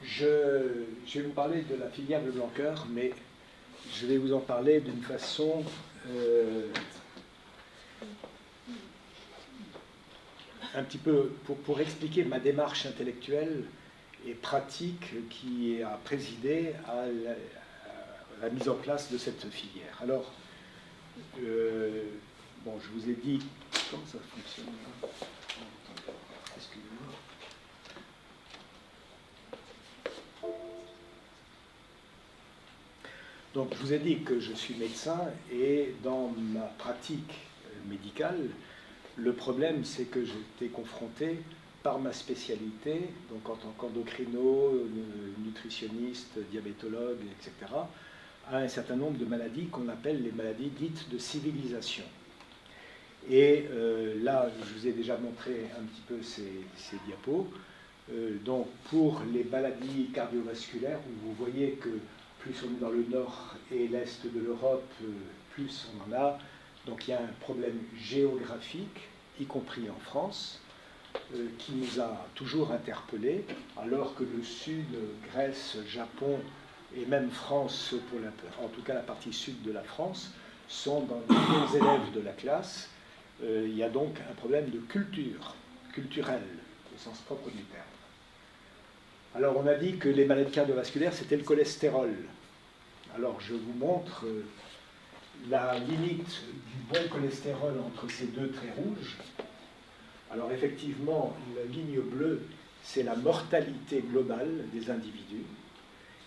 Je vais vous parler de la filière de Blanqueur, mais je vais vous en parler d'une façon un petit peu pour expliquer ma démarche intellectuelle et pratique qui a présidé à la mise en place de cette filière. Alors, bon, je vous ai dit comment ça fonctionne. Excusez-moi. Donc, je vous ai dit que je suis médecin et dans ma pratique médicale, le problème, c'est que j'étais confronté par ma spécialité, donc en tant qu'endocrino, nutritionniste, diabétologue, etc., à un certain nombre de maladies qu'on appelle les maladies dites de civilisation. Et là, je vous ai déjà montré un petit peu ces diapos. Donc, pour les maladies cardiovasculaires, où vous voyez que plus on est dans le nord et l'est de l'Europe, plus on en a. Donc il y a un problème géographique, y compris en France, qui nous a toujours interpellés, alors que le sud, Grèce, Japon et même France, en tout cas la partie sud de la France, sont dans les bons élèves de la classe. Il y a donc un problème de culture, culturelle, au sens propre du terme. Alors, on a dit que les maladies cardiovasculaires, c'était le cholestérol. Alors, je vous montre la limite du bon cholestérol entre ces deux traits rouges. Alors, effectivement, la ligne bleue, c'est la mortalité globale des individus.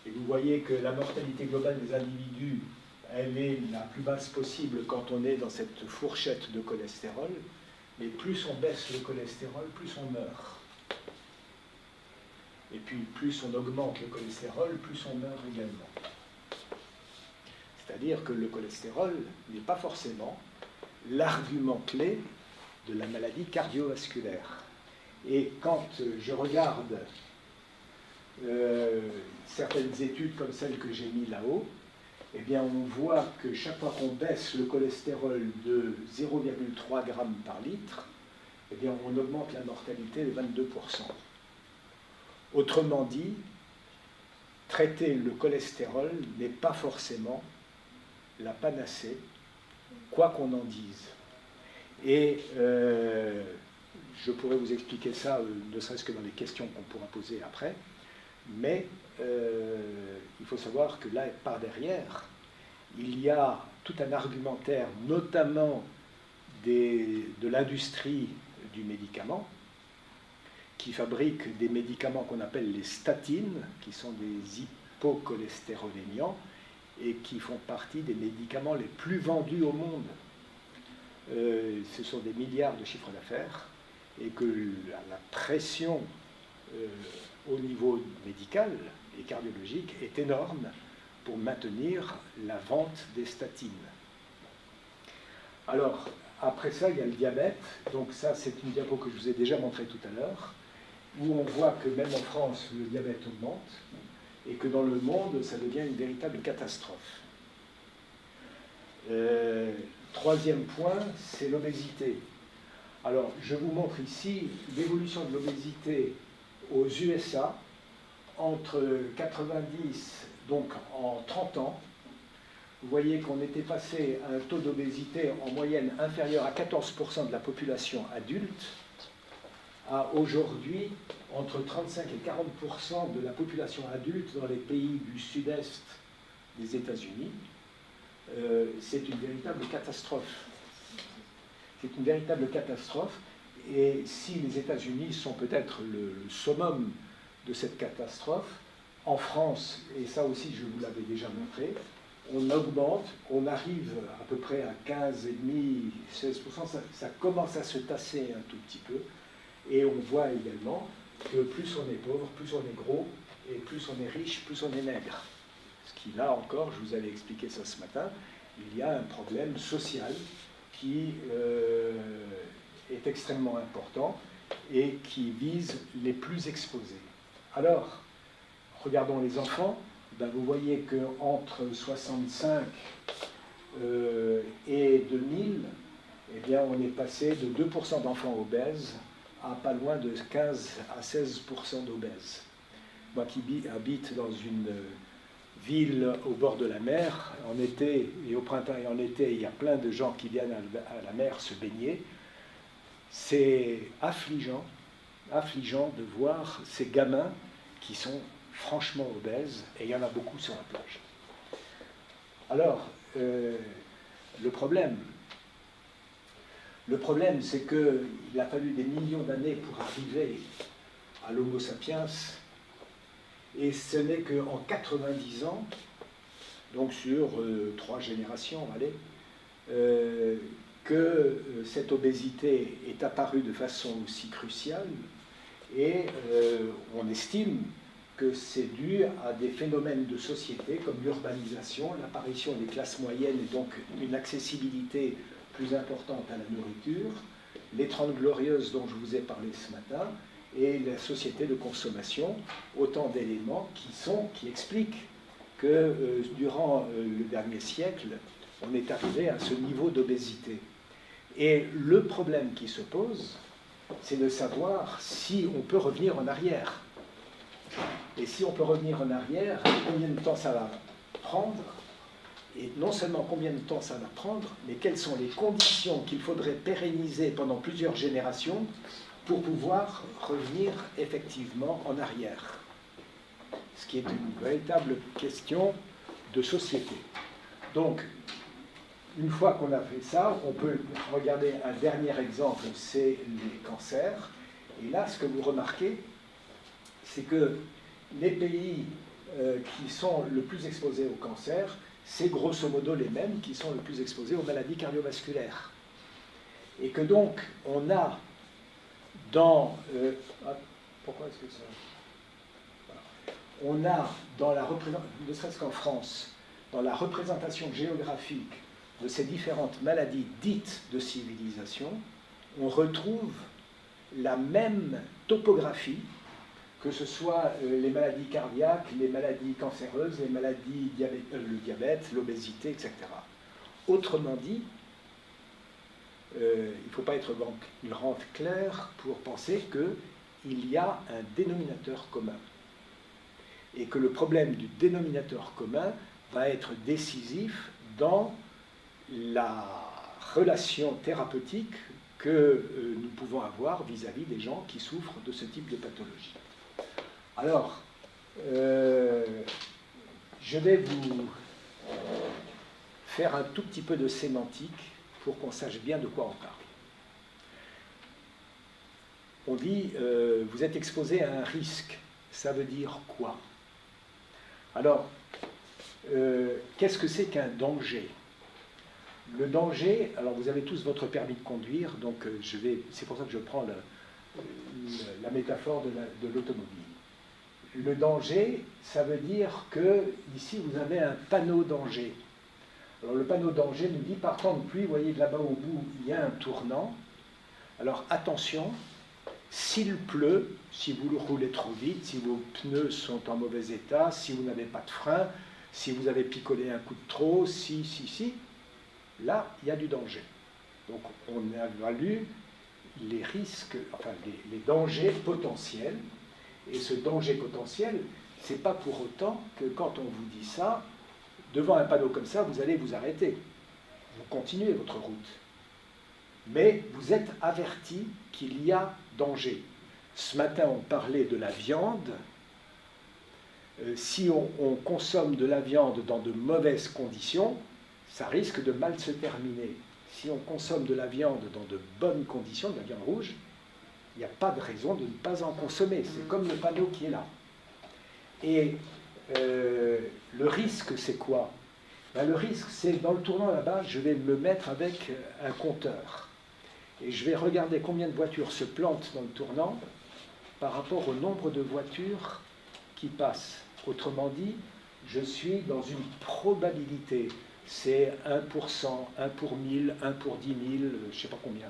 Et vous voyez que la mortalité globale des individus, elle est la plus basse possible quand on est dans cette fourchette de cholestérol. Mais plus on baisse le cholestérol, plus on meurt. Et puis, plus on augmente le cholestérol, plus on meurt également. C'est-à-dire que le cholestérol n'est pas forcément l'argument clé de la maladie cardiovasculaire. Et quand je regarde certaines études comme celle que j'ai mise là-haut, eh bien, on voit que chaque fois qu'on baisse le cholestérol de 0,3 g par litre, eh bien, on augmente la mortalité de 22%. Autrement dit, traiter le cholestérol n'est pas forcément la panacée, quoi qu'on en dise. Et je pourrais vous expliquer ça, ne serait-ce que dans les questions qu'on pourra poser après, mais il faut savoir que là, par derrière, il y a tout un argumentaire, notamment de l'industrie du médicament, qui fabrique des médicaments qu'on appelle les statines, qui sont des hypocholestéroléniants, et qui font partie des médicaments les plus vendus au monde. Ce sont des milliards de chiffres d'affaires, et que la pression au niveau médical et cardiologique est énorme pour maintenir la vente des statines. Alors, après ça, il y a le diabète. Donc ça, c'est une diapo que je vous ai déjà montrée tout à l'heure, où on voit que même en France, le diabète augmente, et que dans le monde, ça devient une véritable catastrophe. Troisième point, c'est l'obésité. Alors, je vous montre ici l'évolution de l'obésité aux USA entre 90, donc en 30 ans. Vous voyez qu'on était passé à un taux d'obésité en moyenne inférieur à 14% de la population adulte, à aujourd'hui entre 35 et 40% de la population adulte dans les pays du sud-est des États-Unis. C'est une véritable catastrophe. C'est une véritable catastrophe. Et si les États-Unis sont peut-être le summum de cette catastrophe, en France, et ça aussi je vous l'avais déjà montré, on augmente, on arrive à peu près à 15,5-16%, ça commence à se tasser un tout petit peu, et on voit également que plus on est pauvre, plus on est gros, et plus on est riche, plus on est maigre. Ce qui, là encore, je vous avais expliqué ça ce matin, il y a un problème social qui est extrêmement important et qui vise les plus exposés. Alors, regardons les enfants. Ben, vous voyez qu'entre 65 et 2000, eh bien, on est passé de 2% d'enfants obèses à pas loin de 15 à 16% d'obèses. moi qui habite dans une ville au bord de la mer, en été et au printemps et en été, il y a plein de gens qui viennent à la mer se baigner. C'est affligeant de voir ces gamins qui sont franchement obèses, et il y en a beaucoup sur la plage. Alors, le problème, c'est qu'il a fallu des millions d'années pour arriver à l'Homo sapiens, et ce n'est qu'en 90 ans, donc sur 3 générations, allez, que cette obésité est apparue de façon aussi cruciale, et on estime que c'est dû à des phénomènes de société comme l'urbanisation, l'apparition des classes moyennes et donc une accessibilité plus importante à la nourriture, les 30 glorieuses dont je vous ai parlé ce matin, et la société de consommation, autant d'éléments qui expliquent que durant le dernier siècle, on est arrivé à ce niveau d'obésité. Et le problème qui se pose, c'est de savoir si on peut revenir en arrière. Et si on peut revenir en arrière, combien de temps ça va prendre? Et non seulement combien de temps ça va prendre, mais quelles sont les conditions qu'il faudrait pérenniser pendant plusieurs générations pour pouvoir revenir effectivement en arrière. Ce qui est une véritable question de société. Donc, une fois qu'on a fait ça, on peut regarder un dernier exemple, c'est les cancers. Et là, ce que vous remarquez, c'est que les pays qui sont le plus exposés au cancer, c'est grosso modo les mêmes qui sont le plus exposés aux maladies cardiovasculaires. Et que donc, on a dans... pourquoi est-ce que ça... Voilà. On a dans la représentation, ne serait-ce qu'en France, dans la représentation géographique de ces différentes maladies dites de civilisation, on retrouve la même topographie, que ce soit les maladies cardiaques, les maladies cancéreuses, les maladies le diabète, l'obésité, etc. Autrement dit, il ne faut pas être grand clair pour penser qu'il y a un dénominateur commun. Et que le problème du dénominateur commun va être décisif dans la relation thérapeutique que nous pouvons avoir vis-à-vis des gens qui souffrent de ce type de pathologie. Alors, je vais vous faire un tout petit peu de sémantique pour qu'on sache bien de quoi on parle. On dit, vous êtes exposé à un risque. Ça veut dire quoi? Alors, qu'est-ce que c'est qu'un danger? Le danger, alors vous avez tous votre permis de conduire, donc c'est pour ça que je prends la métaphore de l'automobile. Le danger, ça veut dire que ici vous avez un panneau danger. Alors le panneau danger nous dit par temps de pluie, vous voyez là-bas au bout, il y a un tournant. Alors attention, s'il pleut, si vous roulez trop vite, si vos pneus sont en mauvais état, si vous n'avez pas de frein, si vous avez picolé un coup de trop, là, il y a du danger. Donc on évalue les risques, enfin les dangers potentiels. Et ce danger potentiel, ce n'est pas pour autant que quand on vous dit ça, devant un panneau comme ça, vous allez vous arrêter. Vous continuez votre route. Mais vous êtes averti qu'il y a danger. Ce matin, on parlait de la viande. Si on consomme de la viande dans de mauvaises conditions, ça risque de mal se terminer. Si on consomme de la viande dans de bonnes conditions, de la viande rouge, il n'y a pas de raison de ne pas en consommer. C'est comme le panneau qui est là. Et le risque, c'est quoi? Le risque, c'est dans le tournant là-bas, je vais me mettre avec un compteur. Et je vais regarder combien de voitures se plantent dans le tournant par rapport au nombre de voitures qui passent. Autrement dit, je suis dans une probabilité. C'est 1%, 1 pour 1000, 1 pour 10 000, je ne sais pas combien.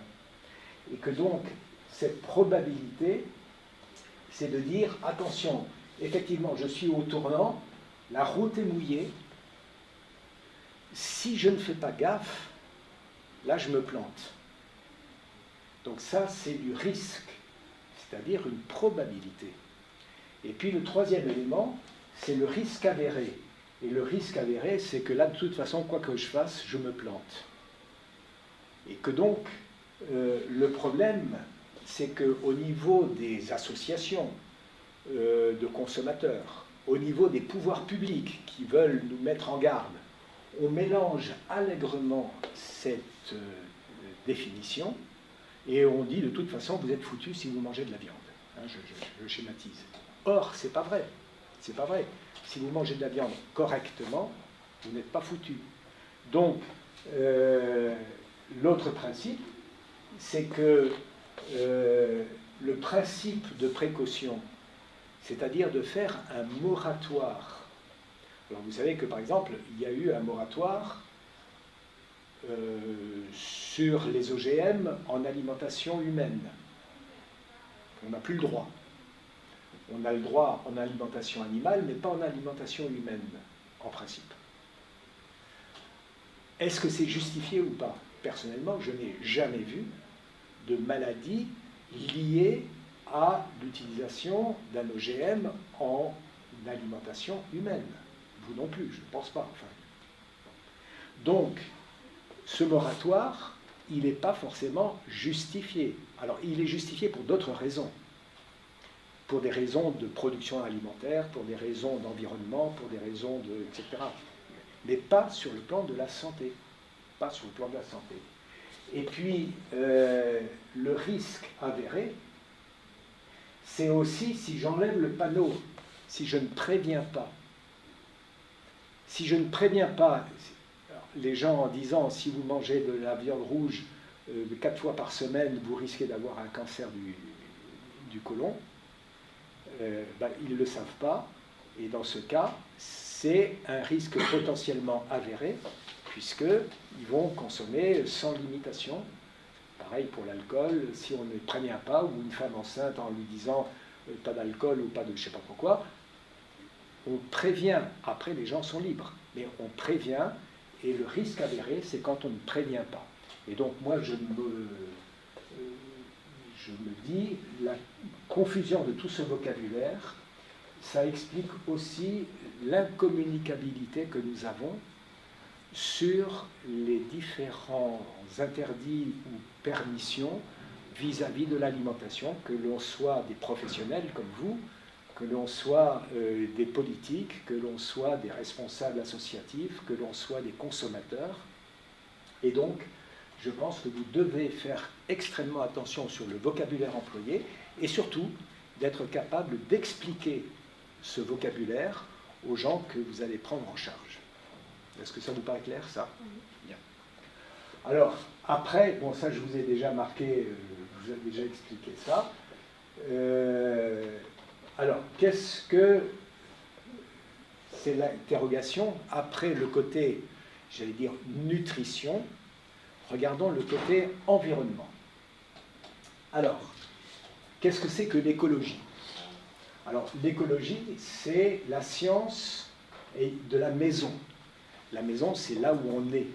Et que donc, cette probabilité, c'est de dire, attention, effectivement, je suis au tournant, la route est mouillée, si je ne fais pas gaffe, là je me plante. Donc ça, c'est du risque, c'est-à-dire une probabilité. Et puis le troisième élément, c'est le risque avéré. Et le risque avéré, c'est que là, de toute façon, quoi que je fasse, je me plante. Et que donc, le problème, c'est qu'au niveau des associations de consommateurs, au niveau des pouvoirs publics qui veulent nous mettre en garde, on mélange allègrement cette définition et on dit de toute façon, vous êtes foutus si vous mangez de la viande. Hein, je schématise. Or, c'est pas vrai. C'est pas vrai. Si vous mangez de la viande correctement, vous n'êtes pas foutus. Donc, l'autre principe, c'est que le principe de précaution, c'est-à-dire de faire un moratoire. Alors vous savez que par exemple, il y a eu un moratoire sur les OGM en alimentation humaine. On n'a plus le droit. On a le droit en alimentation animale, mais pas en alimentation humaine, en principe. Est-ce que c'est justifié ou pas? Personnellement, je n'ai jamais vu de maladie liée à l'utilisation d'un OGM en alimentation humaine. Vous non plus, je ne pense pas. Enfin. Donc, ce moratoire, il n'est pas forcément justifié. Alors, il est justifié pour d'autres raisons. Pour des raisons de production alimentaire, pour des raisons d'environnement, pour des raisons de... etc. Mais pas sur le plan de la santé. Pas sur le plan de la santé. Et puis, le risque avéré, c'est aussi si j'enlève le panneau, si je ne préviens pas. Si je ne préviens pas, les gens en disant si vous mangez de la viande rouge 4 fois par semaine, vous risquez d'avoir un cancer du côlon, ils ne le savent pas. Et dans ce cas, c'est un risque potentiellement avéré, puisqu'ils vont consommer sans limitation. Pareil pour l'alcool, si on ne prévient pas, ou une femme enceinte en lui disant pas d'alcool ou pas de je ne sais pas pourquoi, on prévient. Après, les gens sont libres, mais on prévient, et le risque avéré, c'est quand on ne prévient pas. Et donc, moi, je me dis, la confusion de tout ce vocabulaire, ça explique aussi l'incommunicabilité que nous avons sur les différents interdits ou permissions vis-à-vis de l'alimentation, que l'on soit des professionnels comme vous, que l'on soit des politiques, que l'on soit des responsables associatifs, que l'on soit des consommateurs. Et donc, je pense que vous devez faire extrêmement attention sur le vocabulaire employé et surtout d'être capable d'expliquer ce vocabulaire aux gens que vous allez prendre en charge. Est-ce que ça vous paraît clair, ça? Bien. Alors, après, bon, ça je vous ai déjà marqué, je vous ai déjà expliqué ça. Alors, qu'est-ce que c'est l'interrogation? Après le côté, j'allais dire, nutrition, regardons le côté environnement. Alors, qu'est-ce que c'est que l'écologie? Alors, l'écologie, c'est la science de la maison. La maison, c'est là où on est.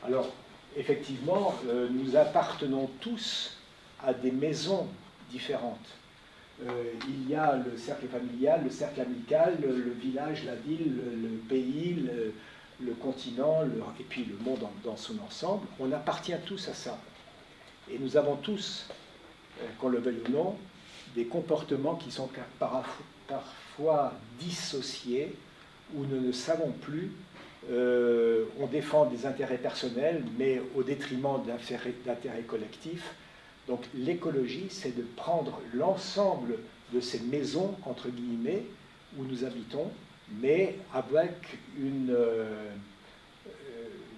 Alors, effectivement, nous appartenons tous à des maisons différentes. Il y a le cercle familial, le cercle amical, le village, la ville, le pays, le continent, et puis le monde dans son ensemble. On appartient tous à ça. Et nous avons tous, qu'on le veuille ou non, des comportements qui sont parfois dissociés, où nous ne savons plus. On défend des intérêts personnels, mais au détriment d'intérêts collectifs. Donc l'écologie, c'est de prendre l'ensemble de ces maisons, entre guillemets, où nous habitons, mais avec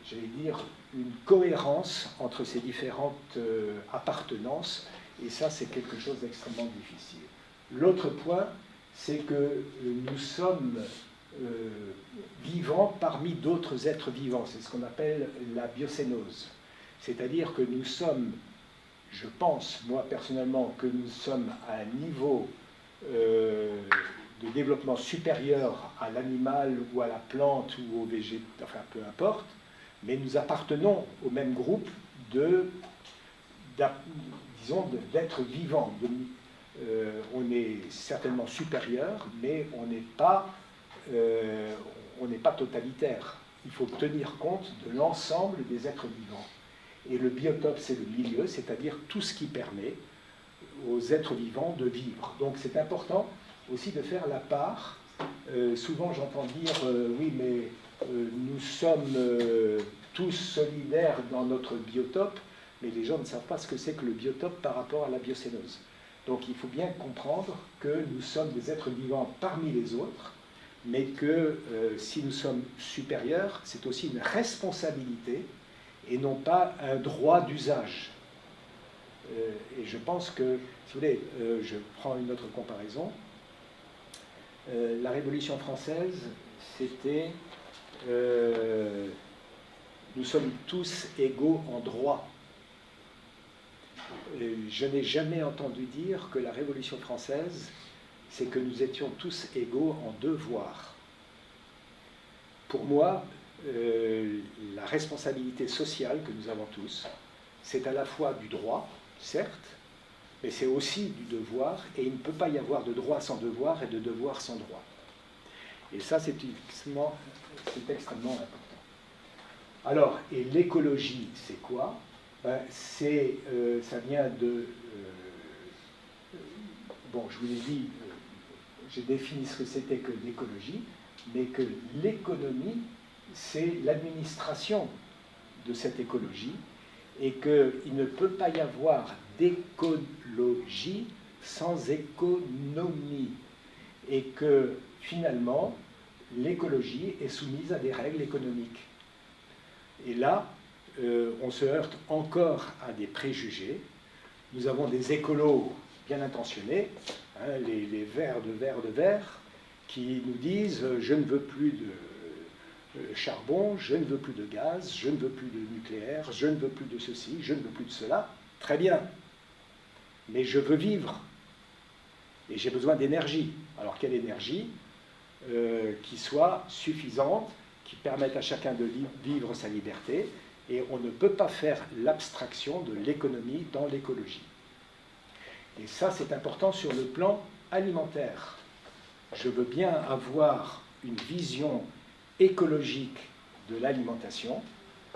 j'allais dire, une cohérence entre ces différentes appartenances, et ça, c'est quelque chose d'extrêmement difficile. L'autre point, c'est que nous sommes vivants parmi d'autres êtres vivants. C'est ce qu'on appelle la biocénose. C'est-à-dire que nous sommes, je pense, moi personnellement, que nous sommes à un niveau de développement supérieur à l'animal ou à la plante ou au végétal, enfin peu importe, mais nous appartenons au même groupe disons, d'êtres vivants. on est certainement supérieur, mais on n'est pas totalitaire. Il faut tenir compte de l'ensemble des êtres vivants. Et le biotope, c'est le milieu, c'est-à-dire tout ce qui permet aux êtres vivants de vivre. Donc c'est important aussi de faire la part. Souvent j'entends dire oui, mais nous sommes tous solidaires dans notre biotope, mais les gens ne savent pas ce que c'est que le biotope par rapport à la biocénose. Donc il faut bien comprendre que nous sommes des êtres vivants parmi les autres, mais que si nous sommes supérieurs, c'est aussi une responsabilité et non pas un droit d'usage. Et je pense que, si vous voulez, je prends une autre comparaison. La Révolution française, c'était nous sommes tous égaux en droit. Je n'ai jamais entendu dire que la Révolution française, c'est que nous étions tous égaux en devoir. Pour moi, la responsabilité sociale que nous avons tous, c'est à la fois du droit, certes, mais c'est aussi du devoir, et il ne peut pas y avoir de droit sans devoir et de devoir sans droit. Et ça, c'est extrêmement important. Alors, et l'écologie, c'est quoi? Ben, ça vient de... bon, je vous l'ai dit, j'ai défini ce que c'était que l'écologie, mais que l'économie, c'est l'administration de cette écologie, et qu'il ne peut pas y avoir d'écologie sans économie, et que finalement, l'écologie est soumise à des règles économiques. Et là, on se heurte encore à des préjugés. Nous avons des écolos bien intentionnés, hein, les verts de verts, qui nous disent « je ne veux plus de charbon, je ne veux plus de gaz, je ne veux plus de nucléaire, je ne veux plus de ceci, je ne veux plus de cela ». Très bien, mais je veux vivre, et j'ai besoin d'énergie. Alors quelle énergie qui soit suffisante, qui permette à chacun de vivre sa liberté, et on ne peut pas faire l'abstraction de l'économie dans l'écologie. Et ça, c'est important sur le plan alimentaire. Je veux bien avoir une vision écologique de l'alimentation,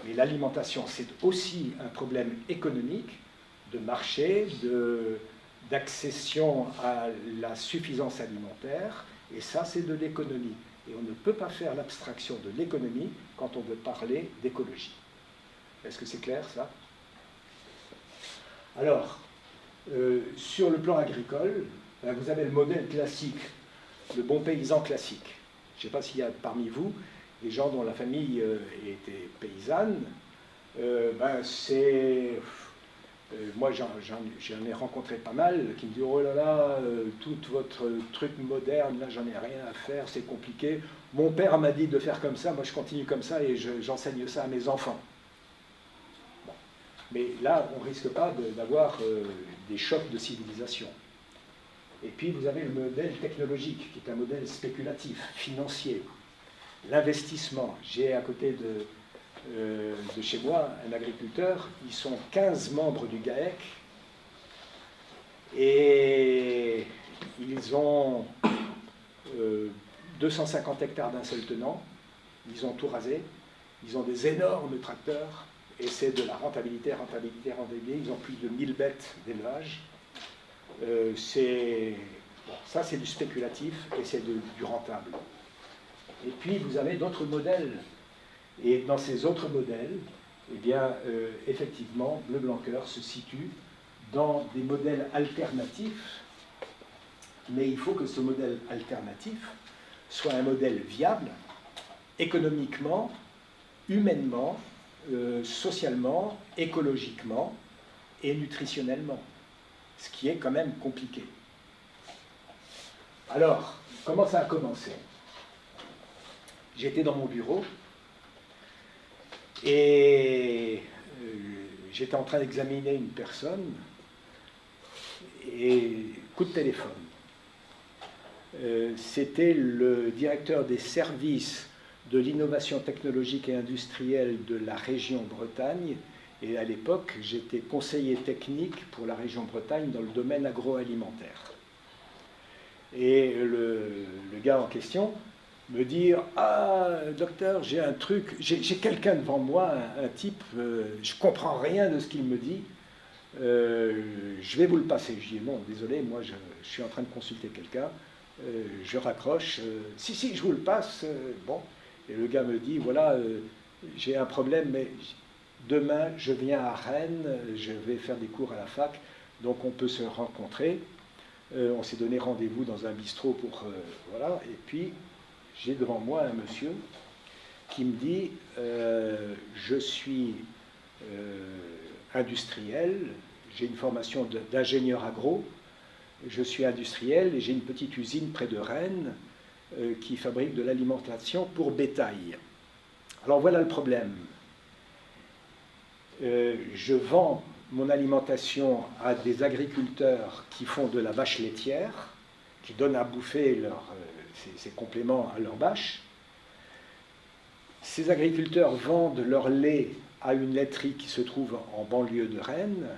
mais l'alimentation, c'est aussi un problème économique, de marché, d'accession à la suffisance alimentaire, et ça, c'est de l'économie. Et on ne peut pas faire l'abstraction de l'économie quand on veut parler d'écologie. Est-ce que c'est clair, ça? Alors, sur le plan agricole, vous avez le modèle classique, le bon paysan classique. Je ne sais pas s'il y a parmi vous des gens dont la famille était paysanne. Moi, j'en ai rencontré pas mal qui me disent « Oh là là, tout votre truc moderne, là, j'en ai rien à faire, c'est compliqué. Mon père m'a dit de faire comme ça, moi je continue comme ça et j'enseigne ça à mes enfants. » Bon. Mais là, on ne risque pas d'avoir des chocs de civilisation. Et puis, vous avez le modèle technologique, qui est un modèle spéculatif, financier. L'investissement. J'ai à côté de chez moi un agriculteur, ils sont 15 membres du GAEC, et ils ont 250 hectares d'un seul tenant, ils ont tout rasé, ils ont des énormes tracteurs, et c'est de la rentabilité, ils ont plus de 1000 bêtes d'élevage. Bon, ça c'est du spéculatif et c'est du rentable. Et puis vous avez d'autres modèles. Et dans ces autres modèles, eh bien, effectivement, Bleu Blanc Cœur se situe dans des modèles alternatifs, mais il faut que ce modèle alternatif soit un modèle viable, économiquement, humainement, socialement, écologiquement et nutritionnellement, ce qui est quand même compliqué. Alors, comment ça a commencé? J'étais dans mon bureau et j'étais en train d'examiner une personne et coup de téléphone. C'était le directeur des services de l'innovation technologique et industrielle de la région Bretagne Et à l'époque, j'étais conseiller technique pour la région Bretagne dans le domaine agroalimentaire. Et le gars en question me dit « Ah, docteur, j'ai un truc, j'ai quelqu'un devant moi, un type, je ne comprends rien de ce qu'il me dit, je vais vous le passer. » Je dis « Non, désolé, moi je suis en train de consulter quelqu'un, je raccroche, si, je vous le passe. » Bon, et le gars me dit « Voilà, j'ai un problème, mais demain je viens à Rennes, je vais faire des cours à la fac, donc on peut se rencontrer. » On s'est donné rendez-vous dans un bistrot pour... voilà, et puis j'ai devant moi un monsieur qui me dit je suis industriel, j'ai une formation d'ingénieur agro, je suis industriel et j'ai une petite usine près de Rennes qui fabrique de l'alimentation pour bétail. Alors voilà le problème. Je vends mon alimentation à des agriculteurs qui font de la vache laitière, qui donnent à bouffer ces compléments à leurs vaches. Ces agriculteurs vendent leur lait à une laiterie qui se trouve en banlieue de Rennes,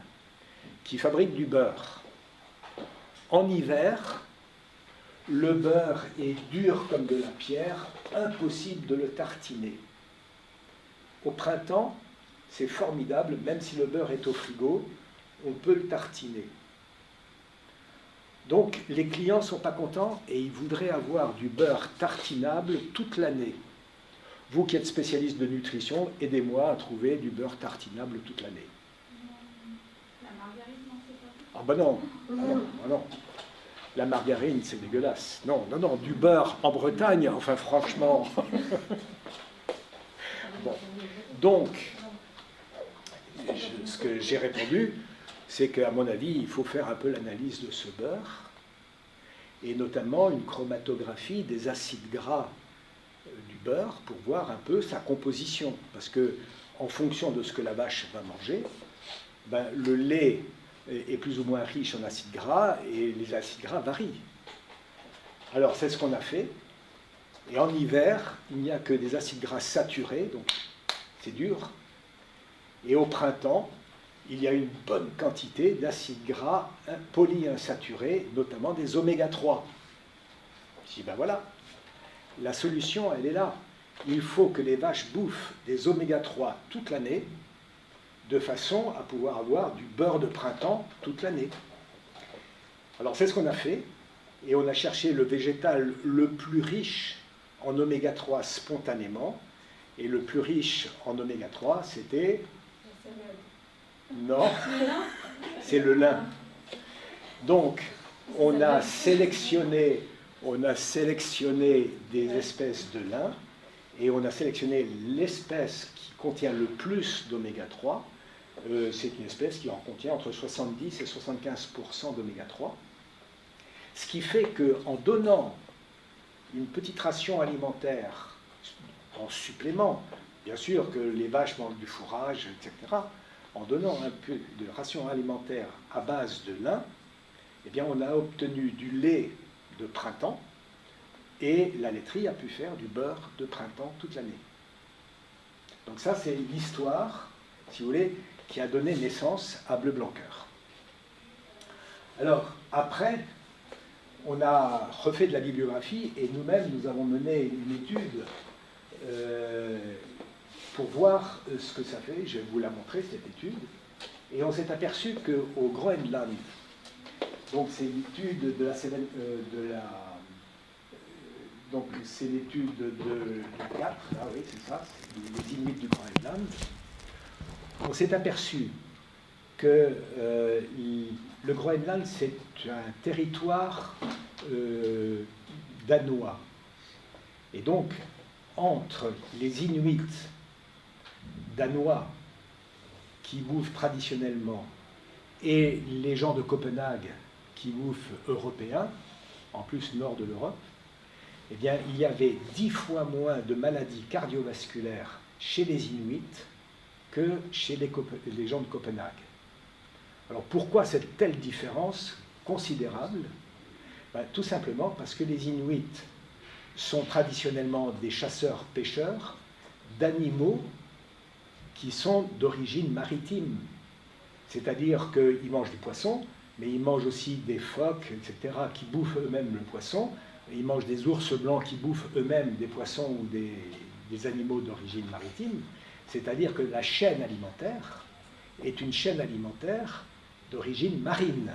qui fabrique du beurre. En hiver, le beurre est dur comme de la pierre, impossible de le tartiner. Au printemps, c'est formidable, même si le beurre est au frigo, on peut le tartiner. Donc les clients ne sont pas contents et ils voudraient avoir du beurre tartinable toute l'année. Vous qui êtes spécialiste de nutrition, aidez-moi à trouver du beurre tartinable toute l'année. La margarine, non, c'est pas... Ah ben non, non. La margarine, c'est dégueulasse. Non, du beurre en Bretagne, enfin franchement. Bon. Donc, ce que j'ai répondu, c'est qu'à mon avis, il faut faire un peu l'analyse de ce beurre, et notamment une chromatographie des acides gras du beurre pour voir un peu sa composition. Parce que, en fonction de ce que la vache va manger, ben, le lait est plus ou moins riche en acides gras, et les acides gras varient. Alors, c'est ce qu'on a fait. Et en hiver, il n'y a que des acides gras saturés, donc c'est dur. Et au printemps, il y a une bonne quantité d'acides gras polyinsaturés, notamment des oméga 3. Je dis, ben voilà, la solution, elle est là. Il faut que les vaches bouffent des oméga 3 toute l'année, de façon à pouvoir avoir du beurre de printemps toute l'année. Alors c'est ce qu'on a fait, et on a cherché le végétal le plus riche en oméga 3 spontanément, et le plus riche en oméga 3, c'était... Non, c'est le lin. Donc, on a sélectionné des espèces de lin, et on a sélectionné l'espèce qui contient le plus d'oméga 3. C'est une espèce qui en contient entre 70 et 75% d'oméga 3. Ce qui fait qu'en donnant une petite ration alimentaire en supplément, bien sûr que les vaches mangent du fourrage, etc., en donnant un peu de ration alimentaire à base de lin, eh bien on a obtenu du lait de printemps, et la laiterie a pu faire du beurre de printemps toute l'année. Donc ça, c'est l'histoire, si vous voulez, qui a donné naissance à Bleu Blanc Cœur. Alors, après, on a refait de la bibliographie, et nous-mêmes, nous avons mené une étude pour voir ce que ça fait. Je vais vous la montrer, cette étude. Et on s'est aperçu qu'au Groenland, donc c'est l'étude de la donc c'est l'étude de 4, ah oui, c'est ça, c'est les Inuits du Groenland. On s'est aperçu que le Groenland, c'est un territoire danois. Et donc, entre les Inuits danois qui bouffent traditionnellement et les gens de Copenhague qui bouffent européens, en plus nord de l'Europe, eh bien, il y avait 10 fois moins de maladies cardiovasculaires chez les Inuits que chez les gens de Copenhague. Alors pourquoi cette telle différence considérable? Tout simplement parce que les Inuits sont traditionnellement des chasseurs-pêcheurs d'animaux qui sont d'origine maritime. C'est-à-dire qu'ils mangent du poisson, mais ils mangent aussi des phoques, etc., qui bouffent eux-mêmes le poisson. Ils mangent des ours blancs qui bouffent eux-mêmes des poissons ou des animaux d'origine maritime. C'est-à-dire que la chaîne alimentaire est une chaîne alimentaire d'origine marine,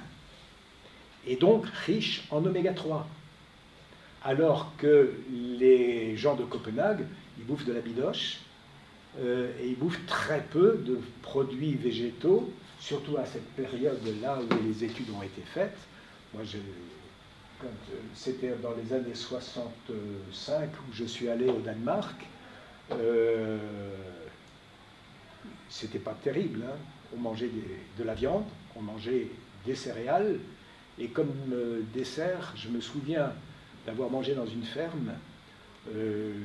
et donc riche en oméga 3. Alors que les gens de Copenhague, ils bouffent de la bidoche, et ils bouffent très peu de produits végétaux, surtout à cette période-là où les études ont été faites. Moi, c'était dans les années 65 où je suis allé au Danemark. C'était pas terrible, hein. On mangeait de la viande, on mangeait des céréales, et comme dessert, je me souviens d'avoir mangé dans une ferme.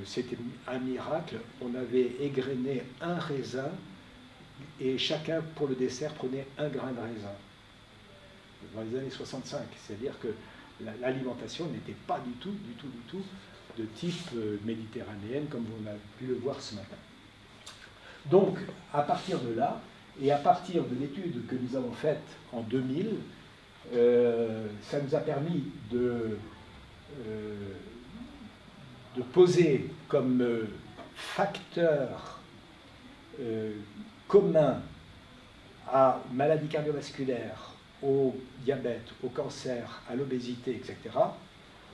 C'était un miracle. On avait égrené un raisin et chacun, pour le dessert, prenait un grain de raisin. Dans les années 65. C'est-à-dire que l'alimentation n'était pas du tout de type méditerranéenne, comme on a pu le voir ce matin. Donc, à partir de là, et à partir de l'étude que nous avons faite en 2000, ça nous a permis de poser comme facteur commun à maladies cardiovasculaires, au diabète, au cancer, à l'obésité, etc.,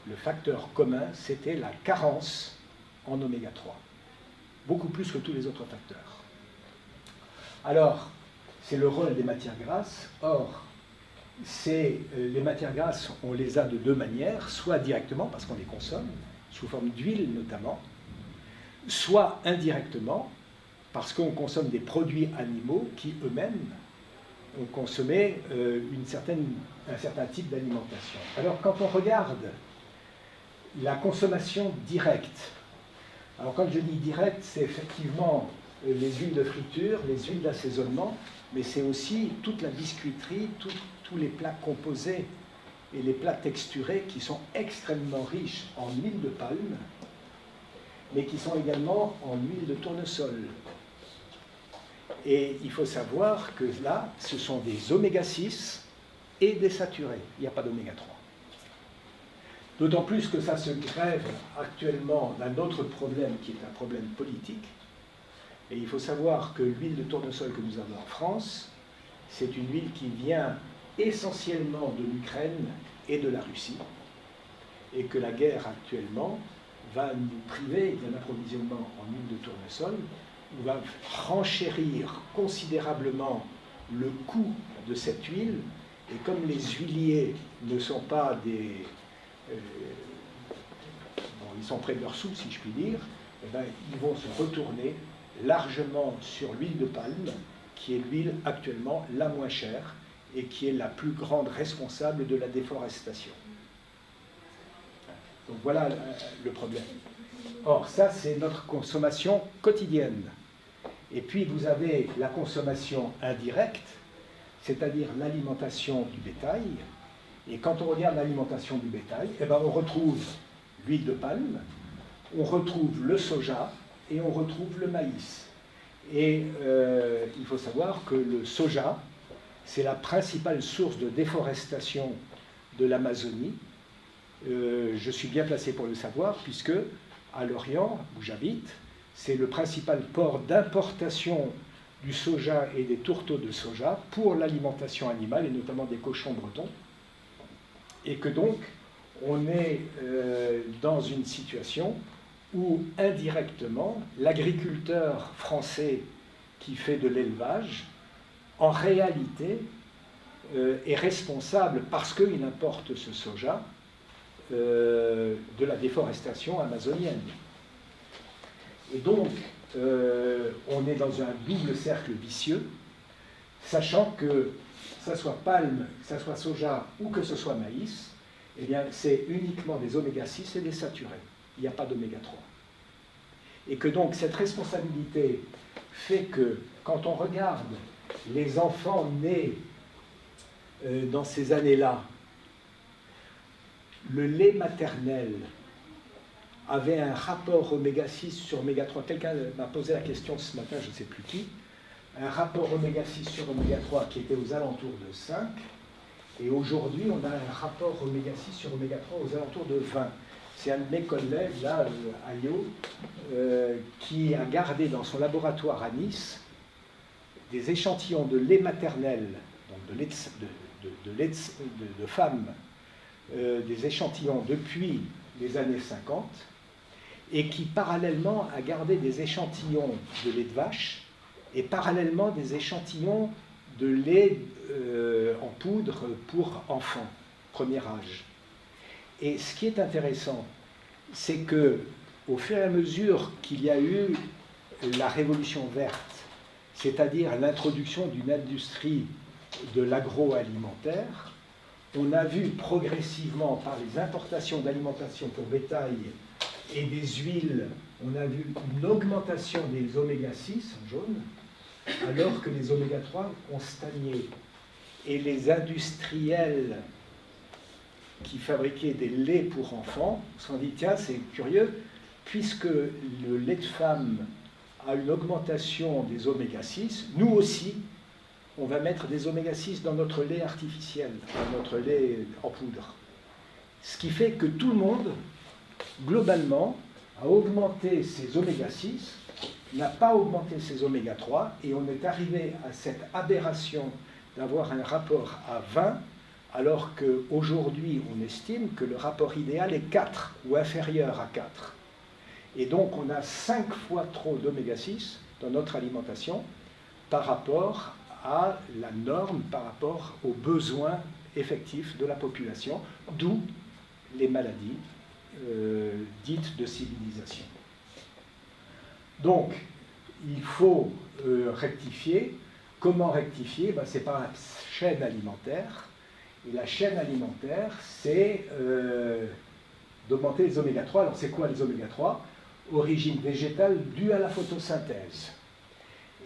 le facteur commun, c'était la carence en oméga 3, beaucoup plus que tous les autres facteurs. Alors, c'est le rôle des matières grasses. Or, les matières grasses, on les a de deux manières, soit directement, parce qu'on les consomme, sous forme d'huile notamment, soit indirectement, parce qu'on consomme des produits animaux qui eux-mêmes ont consommé un certain type d'alimentation. Alors quand on regarde la consommation directe, alors quand je dis directe, c'est effectivement les huiles de friture, les huiles d'assaisonnement, mais c'est aussi toute la biscuiterie, tous les plats composés et les plats texturés qui sont extrêmement riches en huile de palme, mais qui sont également en huile de tournesol. Et il faut savoir que là, ce sont des oméga 6 et des saturés. Il n'y a pas d'oméga 3. D'autant plus que ça se grève actuellement d'un autre problème qui est un problème politique. Et il faut savoir que l'huile de tournesol que nous avons en France, c'est une huile qui vient essentiellement de l'Ukraine et de la Russie, et que la guerre actuellement va nous priver d'un approvisionnement en huile de tournesol, va renchérir considérablement le coût de cette huile, et comme les huiliers ne sont pas des... ils sont près de leur soupe, si je puis dire, eh bien, ils vont se retourner largement sur l'huile de palme, qui est l'huile actuellement la moins chère et qui est la plus grande responsable de la déforestation. Donc voilà le problème. Or, ça, c'est notre consommation quotidienne. Et puis, vous avez la consommation indirecte, c'est-à-dire l'alimentation du bétail. Et quand on regarde l'alimentation du bétail, eh ben, on retrouve l'huile de palme, on retrouve le soja et on retrouve le maïs. Et il faut savoir que le soja, c'est la principale source de déforestation de l'Amazonie. Je suis bien placé pour le savoir, puisque à Lorient, où j'habite, c'est le principal port d'importation du soja et des tourteaux de soja pour l'alimentation animale, et notamment des cochons bretons. Et que donc, on est dans une situation où, indirectement, l'agriculteur français qui fait de l'élevage, en réalité, est responsable, parce qu'il importe ce soja, de la déforestation amazonienne. Et donc, on est dans un double cercle vicieux, sachant que ça soit palme, que ça soit soja ou que ce soit maïs, eh bien, c'est uniquement des oméga 6 et des saturés. Il n'y a pas d'oméga 3. Et que donc, cette responsabilité fait que, quand on regarde les enfants nés dans ces années-là, le lait maternel avait un rapport oméga 6 sur oméga 3. Quelqu'un m'a posé la question ce matin, je ne sais plus qui, un rapport oméga 6 sur oméga 3 qui était aux alentours de 5, et aujourd'hui on a un rapport oméga 6 sur oméga 3 aux alentours de 20. C'est un de mes collègues, là, Ayo, qui a gardé dans son laboratoire à Nice des échantillons de lait maternel, donc de femmes, des échantillons depuis les années 50, et qui parallèlement a gardé des échantillons de lait de vache et parallèlement des échantillons de lait en poudre pour enfants, premier âge. Et ce qui est intéressant, c'est que au fur et à mesure qu'il y a eu la révolution verte, c'est-à-dire l'introduction d'une industrie de l'agroalimentaire, on a vu progressivement par les importations d'alimentation pour bétail et des huiles, on a vu une augmentation des oméga 6 en jaune, alors que les oméga 3 ont stagné. Et les industriels qui fabriquaient des laits pour enfants se sont dit, tiens, c'est curieux, puisque le lait de femme a une augmentation des oméga 6, nous aussi, on va mettre des oméga 6 dans notre lait artificiel, dans notre lait en poudre. Ce qui fait que tout le monde, globalement, a augmenté ses oméga 6, n'a pas augmenté ses oméga 3, et on est arrivé à cette aberration d'avoir un rapport à 20, alors qu'aujourd'hui, on estime que le rapport idéal est 4, ou inférieur à 4. Et donc, on a 5 fois trop d'oméga 6 dans notre alimentation par rapport à la norme, par rapport aux besoins effectifs de la population, d'où les maladies dites de civilisation. Donc, il faut rectifier. Comment rectifier? C'est par la chaîne alimentaire. Et la chaîne alimentaire, c'est d'augmenter les oméga 3. Alors, c'est quoi les oméga 3? Origine végétale due à la photosynthèse.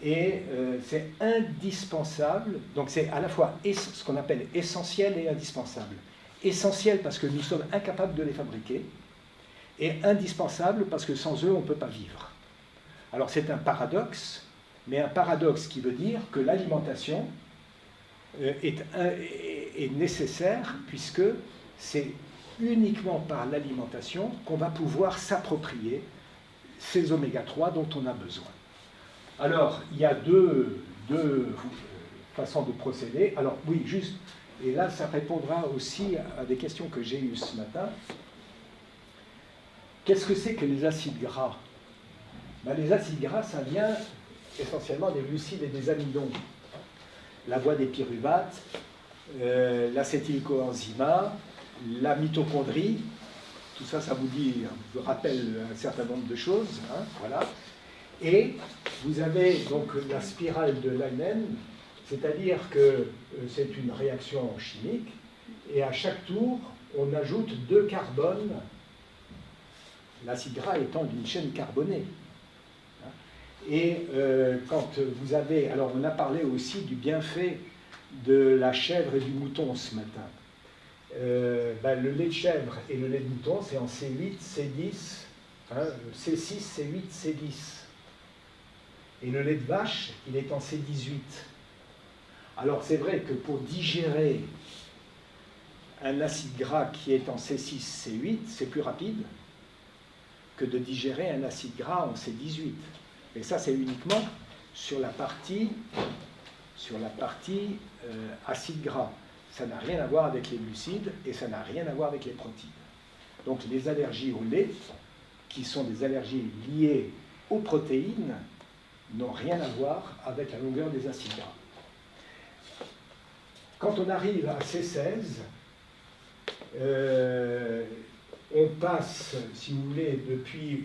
Et c'est indispensable, donc c'est à la fois ce qu'on appelle essentiel et indispensable. Essentiel parce que nous sommes incapables de les fabriquer, et indispensable parce que sans eux, on ne peut pas vivre. Alors c'est un paradoxe, mais un paradoxe qui veut dire que l'alimentation est nécessaire, puisque c'est uniquement par l'alimentation qu'on va pouvoir s'approprier ces oméga 3 dont on a besoin. Alors, il y a deux façons de procéder. Alors, oui, juste, et là, ça répondra aussi à des questions que j'ai eues ce matin. Qu'est-ce que c'est que les acides gras? Les acides gras, ça vient essentiellement des glucides et des amidons. La voie des pyruvates, l'acétylcoenzyme, la mitochondrie, tout ça, ça vous rappelle un certain nombre de choses, hein, voilà. Et vous avez donc la spirale de Leinen, c'est-à-dire que c'est une réaction chimique, et à chaque tour, on ajoute 2 carbones, l'acide gras étant d'une chaîne carbonée. Et quand vous avez... Alors, on a parlé aussi du bienfait de la chèvre et du mouton ce matin. Le lait de chèvre et le lait de mouton, c'est en C8, C10, hein, C6, C8, C10. Et le lait de vache, il est en C18. Alors c'est vrai que pour digérer un acide gras qui est en C6, C8, c'est plus rapide que de digérer un acide gras en C18. Et ça, c'est uniquement sur la partie acide gras. Ça n'a rien à voir avec les glucides et ça n'a rien à voir avec les protéines. Donc les allergies au lait, qui sont des allergies liées aux protéines, n'ont rien à voir avec la longueur des acides gras. Quand on arrive à C16, on passe, si vous voulez, depuis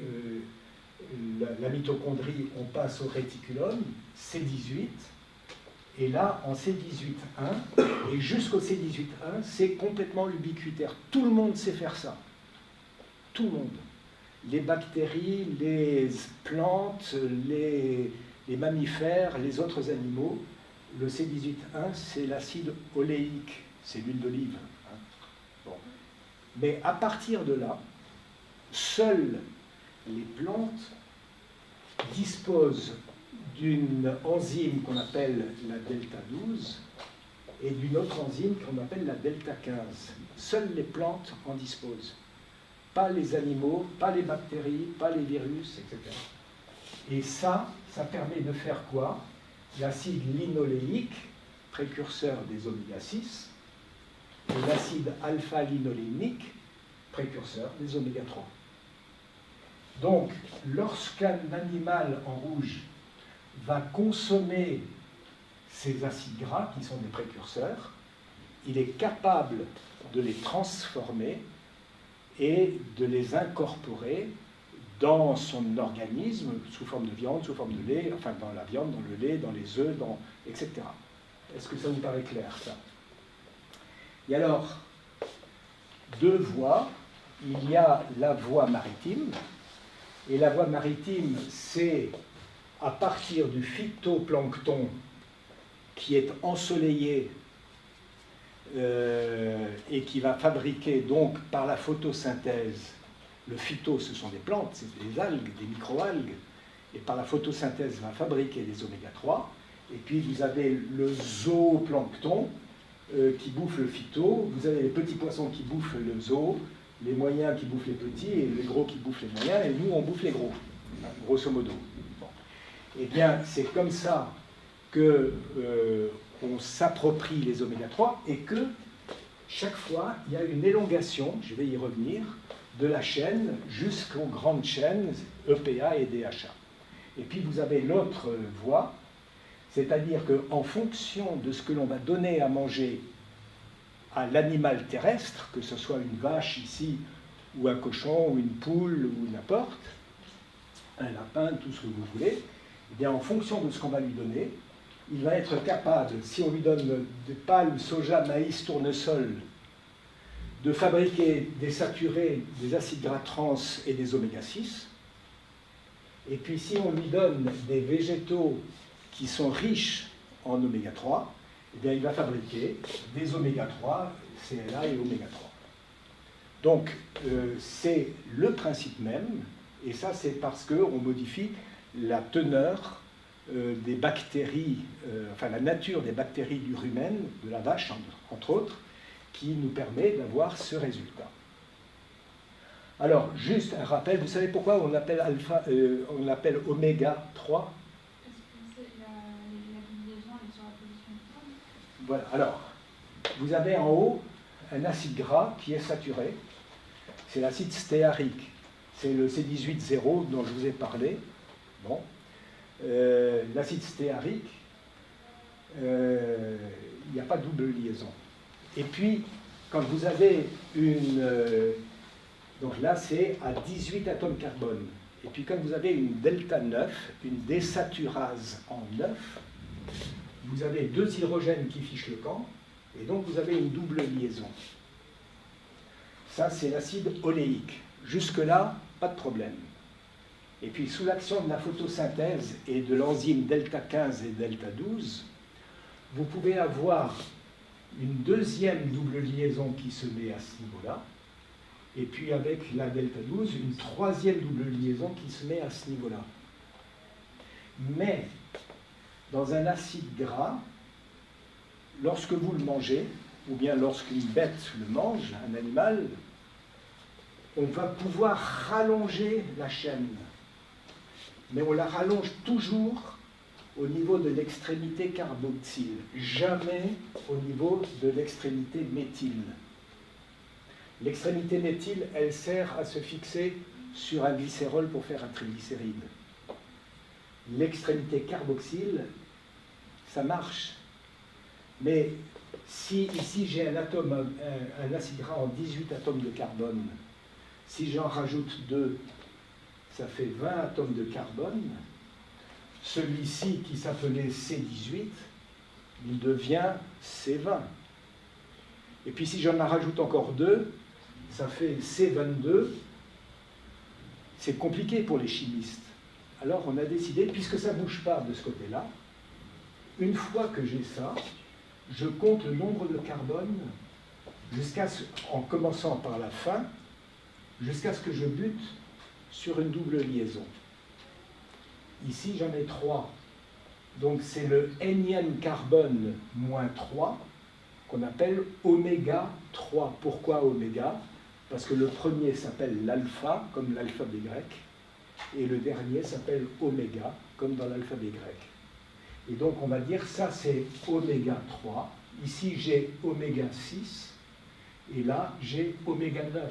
la mitochondrie, on passe au réticulum, C18, et là, en C18.1, et jusqu'au C18.1, c'est complètement ubiquitaire. Tout le monde sait faire ça. Tout le monde. Les bactéries, les plantes, les mammifères, les autres animaux, le C18.1, c'est l'acide oléique, c'est l'huile d'olive. Hein. Bon. Mais à partir de là, seules les plantes disposent d'une enzyme qu'on appelle la delta 12 et d'une autre enzyme qu'on appelle la delta 15. Seules les plantes en disposent. Pas les animaux, pas les bactéries, pas les virus, etc. Et ça permet de faire quoi? L'acide linoléique, précurseur des oméga 6, et l'acide alpha-linolénique, précurseur des oméga 3. Donc, lorsqu'un animal en rouge va consommer ces acides gras, qui sont des précurseurs, il est capable de les transformer et de les incorporer dans son organisme, sous forme de viande, sous forme de lait, enfin dans la viande, dans le lait, dans les œufs, etc. Est-ce que ça vous paraît clair, ça? Et alors, deux voies. Il y a la voie maritime, et la voie maritime, c'est à partir du phytoplancton qui est ensoleillé et qui va fabriquer donc par la photosynthèse, le phyto ce sont des plantes, c'est des algues, des microalgues, et par la photosynthèse va fabriquer des oméga 3, et puis vous avez le zooplancton qui bouffe le phyto, vous avez les petits poissons qui bouffent le zoo, les moyens qui bouffent les petits, et les gros qui bouffent les moyens, et nous on bouffe les gros, grosso modo. Bon. Eh bien, c'est comme ça que on s'approprie les oméga 3 et que chaque fois il y a une élongation, je vais y revenir, de la chaîne jusqu'aux grandes chaînes EPA et DHA. Et puis vous avez l'autre voie, c'est-à-dire qu'en fonction de ce que l'on va donner à manger à l'animal terrestre, que ce soit une vache ici, ou un cochon, ou une poule, ou n'importe, un lapin, tout ce que vous voulez, eh bien, en fonction de ce qu'on va lui donner, il va être capable, si on lui donne des palmes, soja, maïs, tournesol, de fabriquer des saturés, des acides gras trans et des oméga 6. Et puis si on lui donne des végétaux qui sont riches en oméga 3, eh bien, il va fabriquer des oméga 3, CLA et oméga 3. Donc, c'est le principe même, et ça, c'est parce qu'on modifie la teneur des bactéries, enfin la nature des bactéries du rumen, de la vache, entre autres, qui nous permet d'avoir ce résultat. Alors, juste un rappel, vous savez pourquoi on appelle oméga 3? Voilà, alors, vous avez en haut un acide gras qui est saturé, c'est l'acide stéarique, c'est le C18-0 dont je vous ai parlé. Bon. L'acide stéarique, il n'y a pas de double liaison. Et puis, quand vous avez une... donc là, c'est à 18 atomes carbone. Et puis, quand vous avez une delta 9, une désaturase en 9, vous avez deux hydrogènes qui fichent le camp, et donc vous avez une double liaison. Ça, c'est l'acide oléique. Jusque-là, pas de problème. Et puis, sous l'action de la photosynthèse et de l'enzyme delta 15 et delta 12, vous pouvez avoir une deuxième double liaison qui se met à ce niveau-là, et puis avec la delta 12, une troisième double liaison qui se met à ce niveau-là. Mais, dans un acide gras, lorsque vous le mangez, ou bien lorsqu'une bête le mange, un animal, on va pouvoir rallonger la chaîne. Mais on la rallonge toujours au niveau de l'extrémité carboxyle, jamais au niveau de l'extrémité méthyle. L'extrémité méthyle, elle sert à se fixer sur un glycérol pour faire un triglycéride. L'extrémité carboxyle, ça marche. Mais si ici j'ai un acide gras en 18 atomes de carbone, si j'en rajoute 2, ça fait 20 atomes de carbone. Celui-ci qui s'appelait C18, il devient C20. Et puis si j'en rajoute encore 2, ça fait C22. C'est compliqué pour les chimistes. Alors on a décidé, puisque ça ne bouge pas de ce côté-là, une fois que j'ai ça, je compte le nombre de carbone en commençant par la fin, jusqu'à ce que je bute sur une double liaison. Ici, j'en ai 3. Donc c'est le énième carbone moins 3 qu'on appelle oméga 3. Pourquoi oméga? Parce que le premier s'appelle l'alpha, comme l'alphabet grec, et le dernier s'appelle oméga, comme dans l'alphabet grec. Et donc on va dire ça c'est oméga 3. Ici j'ai oméga 6, et là j'ai oméga 9.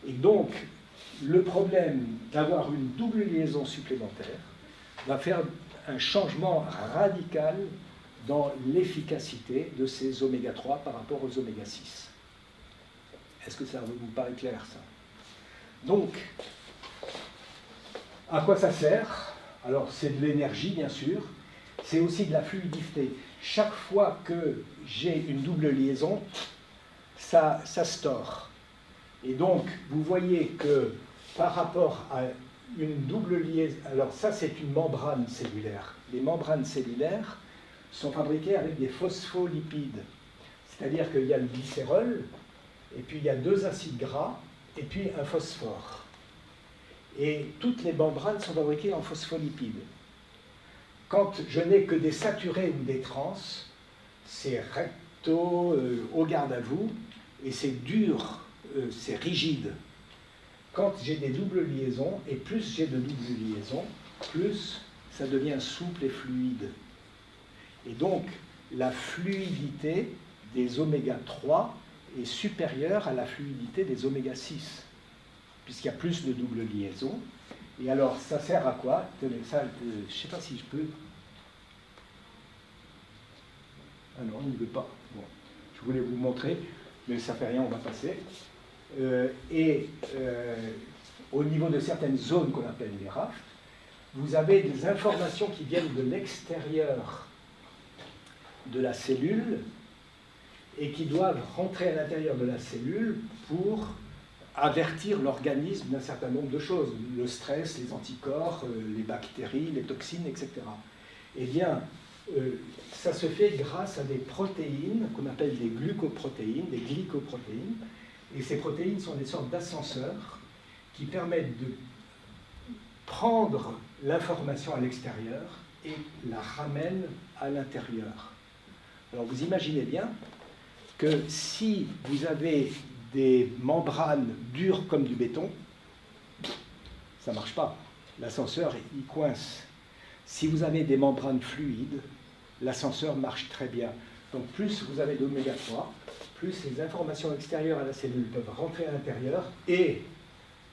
Et donc le problème d'avoir une double liaison supplémentaire va faire un changement radical dans l'efficacité de ces oméga 3 par rapport aux oméga 6. Est-ce que ça vous paraît clair, ça? Donc, à quoi ça sert? Alors, c'est de l'énergie, bien sûr. C'est aussi de la fluidité. Chaque fois que j'ai une double liaison, ça se tord. Et donc, vous voyez que par rapport à une double liaison... Alors, ça, c'est une membrane cellulaire. Les membranes cellulaires sont fabriquées avec des phospholipides. C'est-à-dire qu'il y a le glycérol, et puis il y a 2 acides gras, et puis un phosphore. Et toutes les membranes sont fabriquées en phospholipides. Quand je n'ai que des saturés ou des trans, c'est recto, au garde à vous, et c'est dur, c'est rigide. Quand j'ai des doubles liaisons, et plus j'ai de doubles liaisons, plus ça devient souple et fluide. Et donc, la fluidité des oméga 3 est supérieure à la fluidité des oméga 6, puisqu'il y a plus de doubles liaisons. Et alors, ça sert à quoi? Tenez, ça, je ne sais pas si je peux. Ah non, il ne veut pas. Bon, je voulais vous montrer, mais ça ne fait rien, on va passer. Au niveau de certaines zones qu'on appelle les rafts, vous avez des informations qui viennent de l'extérieur de la cellule et qui doivent rentrer à l'intérieur de la cellule pour avertir l'organisme d'un certain nombre de choses, le stress, les anticorps, les bactéries, les toxines, etc. Eh bien, ça se fait grâce à des protéines qu'on appelle des glucoprotéines, des glycoprotéines, et ces protéines sont des sortes d'ascenseurs qui permettent de prendre l'information à l'extérieur et la ramènent à l'intérieur. Alors vous imaginez bien que si vous avez des membranes dures comme du béton, ça ne marche pas. L'ascenseur, il coince. Si vous avez des membranes fluides, l'ascenseur marche très bien. Donc plus vous avez d'oméga 3, plus les informations extérieures à la cellule peuvent rentrer à l'intérieur et,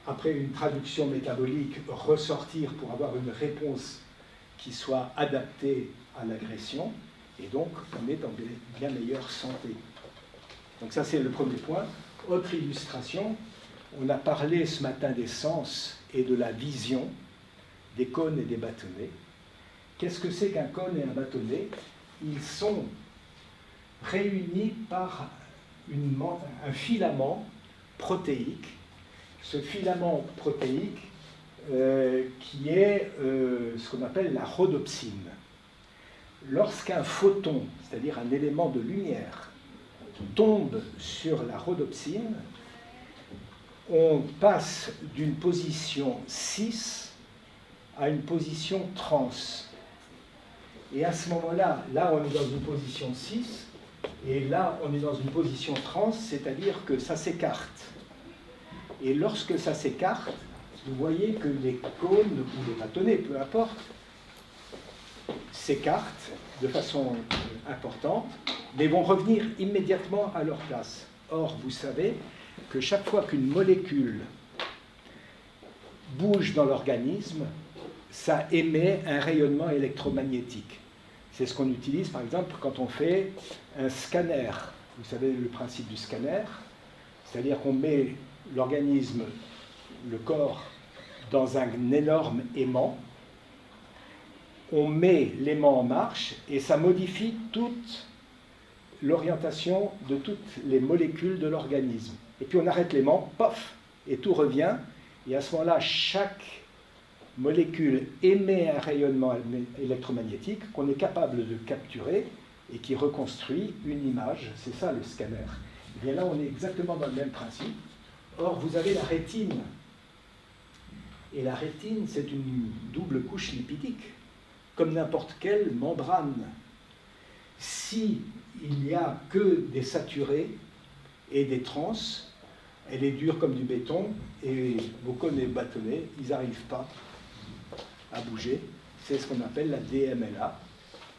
après une traduction métabolique, ressortir pour avoir une réponse qui soit adaptée à l'agression. Et donc, on est en bien meilleure santé. Donc ça, c'est le premier point. Autre illustration, on a parlé ce matin des sens et de la vision, des cônes et des bâtonnets. Qu'est-ce que c'est qu'un cône et un bâtonnet? Ils sont réunis par un filament protéique. Ce filament protéique qui est ce qu'on appelle la rhodopsine. Lorsqu'un photon, c'est-à-dire un élément de lumière, tombe sur la rhodopsine, on passe d'une position cis à une position trans. Et à ce moment-là, là on est dans une position cis, et là on est dans une position trans, c'est-à-dire que ça s'écarte. Et lorsque ça s'écarte, vous voyez que les cônes ou les bâtonnets, peu importe, s'écartent de façon importante, mais vont revenir immédiatement à leur place. Or, vous savez que chaque fois qu'une molécule bouge dans l'organisme, ça émet un rayonnement électromagnétique. C'est ce qu'on utilise, par exemple, quand on fait un scanner. Vous savez le principe du scanner, c'est-à-dire qu'on met l'organisme, le corps, dans un énorme aimant, on met l'aimant en marche et ça modifie toute l'orientation de toutes les molécules de l'organisme. Et puis on arrête l'aimant, pof, et tout revient. Et à ce moment-là, chaque molécule émet un rayonnement électromagnétique qu'on est capable de capturer et qui reconstruit une image. C'est ça le scanner. Et bien là, on est exactement dans le même principe. Or, vous avez la rétine. Et la rétine, c'est une double couche lipidique, comme n'importe quelle membrane. Si il n'y a que des saturés et des trans, elle est dure comme du béton, et vos cônes et bâtonnets, ils n'arrivent pas à bouger. C'est ce qu'on appelle la DMLA,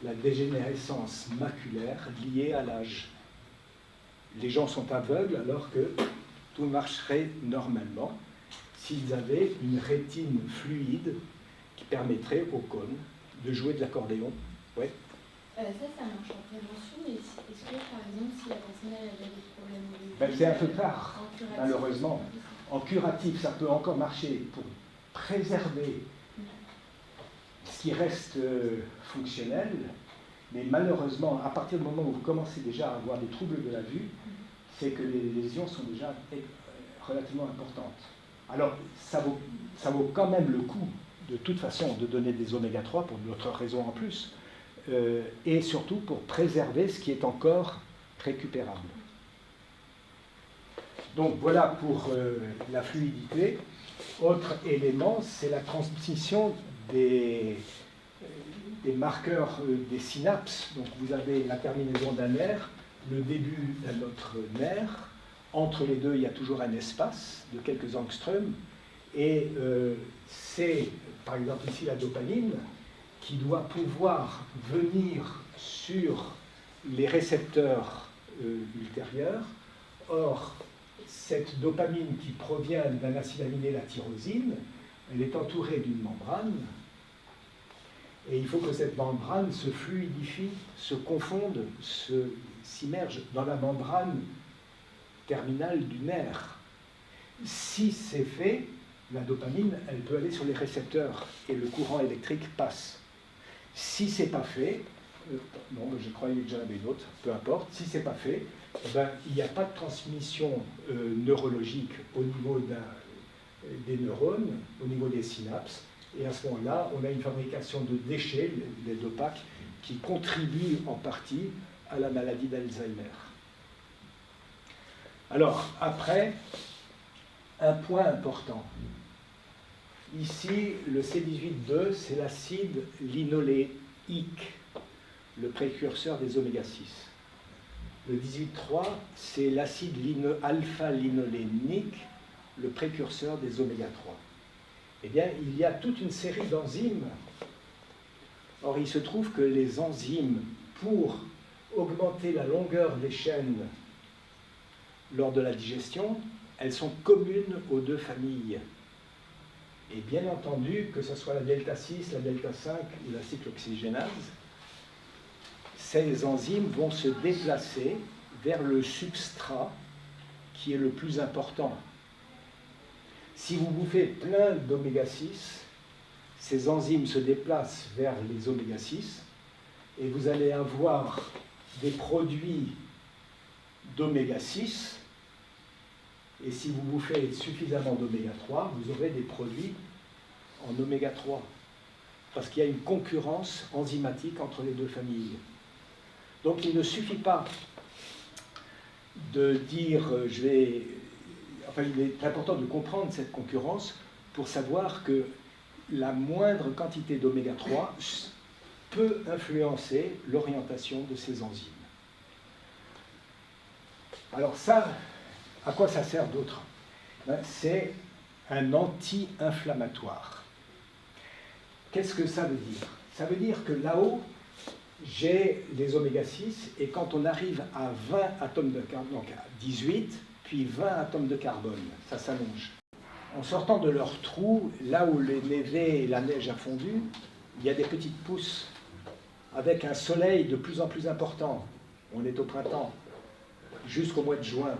la dégénérescence maculaire liée à l'âge. Les gens sont aveugles alors que tout marcherait normalement s'ils avaient une rétine fluide qui permettrait aux cônes de jouer de l'accordéon. Ouais. Ça marche en prévention, mais est-ce que, par exemple, si la personne a des problèmes de Ben, c'est un peu tard, malheureusement. En curatif, ça peut encore marcher pour préserver ce qui reste fonctionnel, mais malheureusement, à partir du moment où vous commencez déjà à avoir des troubles de la vue, c'est que les lésions sont déjà relativement importantes. Alors, ça vaut quand même le coup, de toute façon, de donner des oméga 3 pour d'autres raisons en plus, et surtout pour préserver ce qui est encore récupérable. Donc voilà pour la fluidité. Autre élément, c'est la transmission des marqueurs des synapses. Donc vous avez la terminaison d'un nerf, le début d'un autre nerf. Entre les deux, il y a toujours un espace de quelques angstroms. Et c'est, par exemple ici, la dopamine, qui doit pouvoir venir sur les récepteurs ultérieurs. Or, cette dopamine qui provient d'un acide aminé, la tyrosine, elle est entourée d'une membrane, et il faut que cette membrane se fluidifie, se confonde, s'immerge dans la membrane terminale du nerf. Si c'est fait, la dopamine, elle peut aller sur les récepteurs et le courant électrique passe. Si c'est pas fait, non, je croyais que j'en avais une autre, peu importe, si c'est pas fait, ben, il n'y a pas de transmission neurologique au niveau des neurones, au niveau des synapses, et à ce moment-là, on a une fabrication de déchets, des dopaques, qui contribuent en partie à la maladie d'Alzheimer. Alors, après, un point important. Ici, le C18.2, c'est l'acide linoléique, le précurseur des oméga 6. Le 18.3, c'est l'acide alpha-linolénique, le précurseur des oméga 3. Eh bien, il y a toute une série d'enzymes. Or, il se trouve que les enzymes, pour augmenter la longueur des chaînes lors de la digestion, elles sont communes aux deux familles. Et bien entendu, que ce soit la delta 6, la delta 5 ou la cyclooxygénase, ces enzymes vont se déplacer vers le substrat qui est le plus important. Si vous bouffez plein d'oméga 6, ces enzymes se déplacent vers les oméga 6 et vous allez avoir des produits d'oméga 6. Et si vous bouffez suffisamment d'oméga 3, vous aurez des produits en oméga 3. Parce qu'il y a une concurrence enzymatique entre les deux familles. Donc il ne suffit pas de dire enfin, il est important de comprendre cette concurrence pour savoir que la moindre quantité d'oméga 3 peut influencer l'orientation de ces enzymes. Alors ça, à quoi ça sert d'autre? C'est un anti-inflammatoire. Qu'est-ce que ça veut dire? Ça veut dire que là-haut, j'ai les oméga 6, et quand on arrive à 20 atomes de carbone, donc à 18, puis 20 atomes de carbone, ça s'allonge. En sortant de leur trou, là où les névés et la neige a fondu, il y a des petites pousses avec un soleil de plus en plus important. On est au printemps, jusqu'au mois de juin.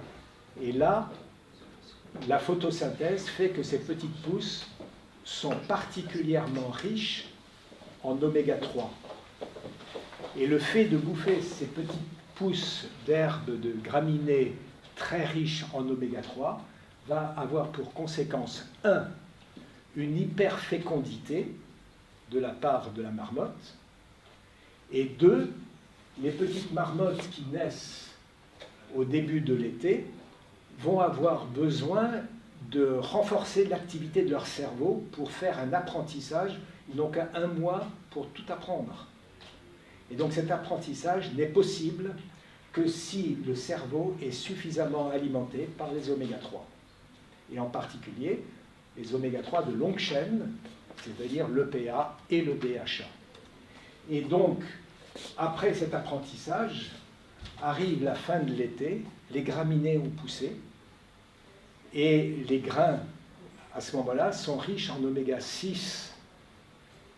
Et là, la photosynthèse fait que ces petites pousses sont particulièrement riches en oméga 3. Et le fait de bouffer ces petites pousses d'herbes de graminées très riches en oméga 3 va avoir pour conséquence, 1, une hyperfécondité de la part de la marmotte, et 2, les petites marmottes qui naissent au début de l'été vont avoir besoin de renforcer l'activité de leur cerveau pour faire un apprentissage. Ils n'ont qu'à 1 mois pour tout apprendre. Et donc cet apprentissage n'est possible que si le cerveau est suffisamment alimenté par les oméga 3. Et en particulier, les oméga 3 de longue chaîne, c'est-à-dire l'EPA et le DHA. Et donc, après cet apprentissage, arrive la fin de l'été, les graminées ont poussé, et les grains, à ce moment-là, sont riches en oméga 6.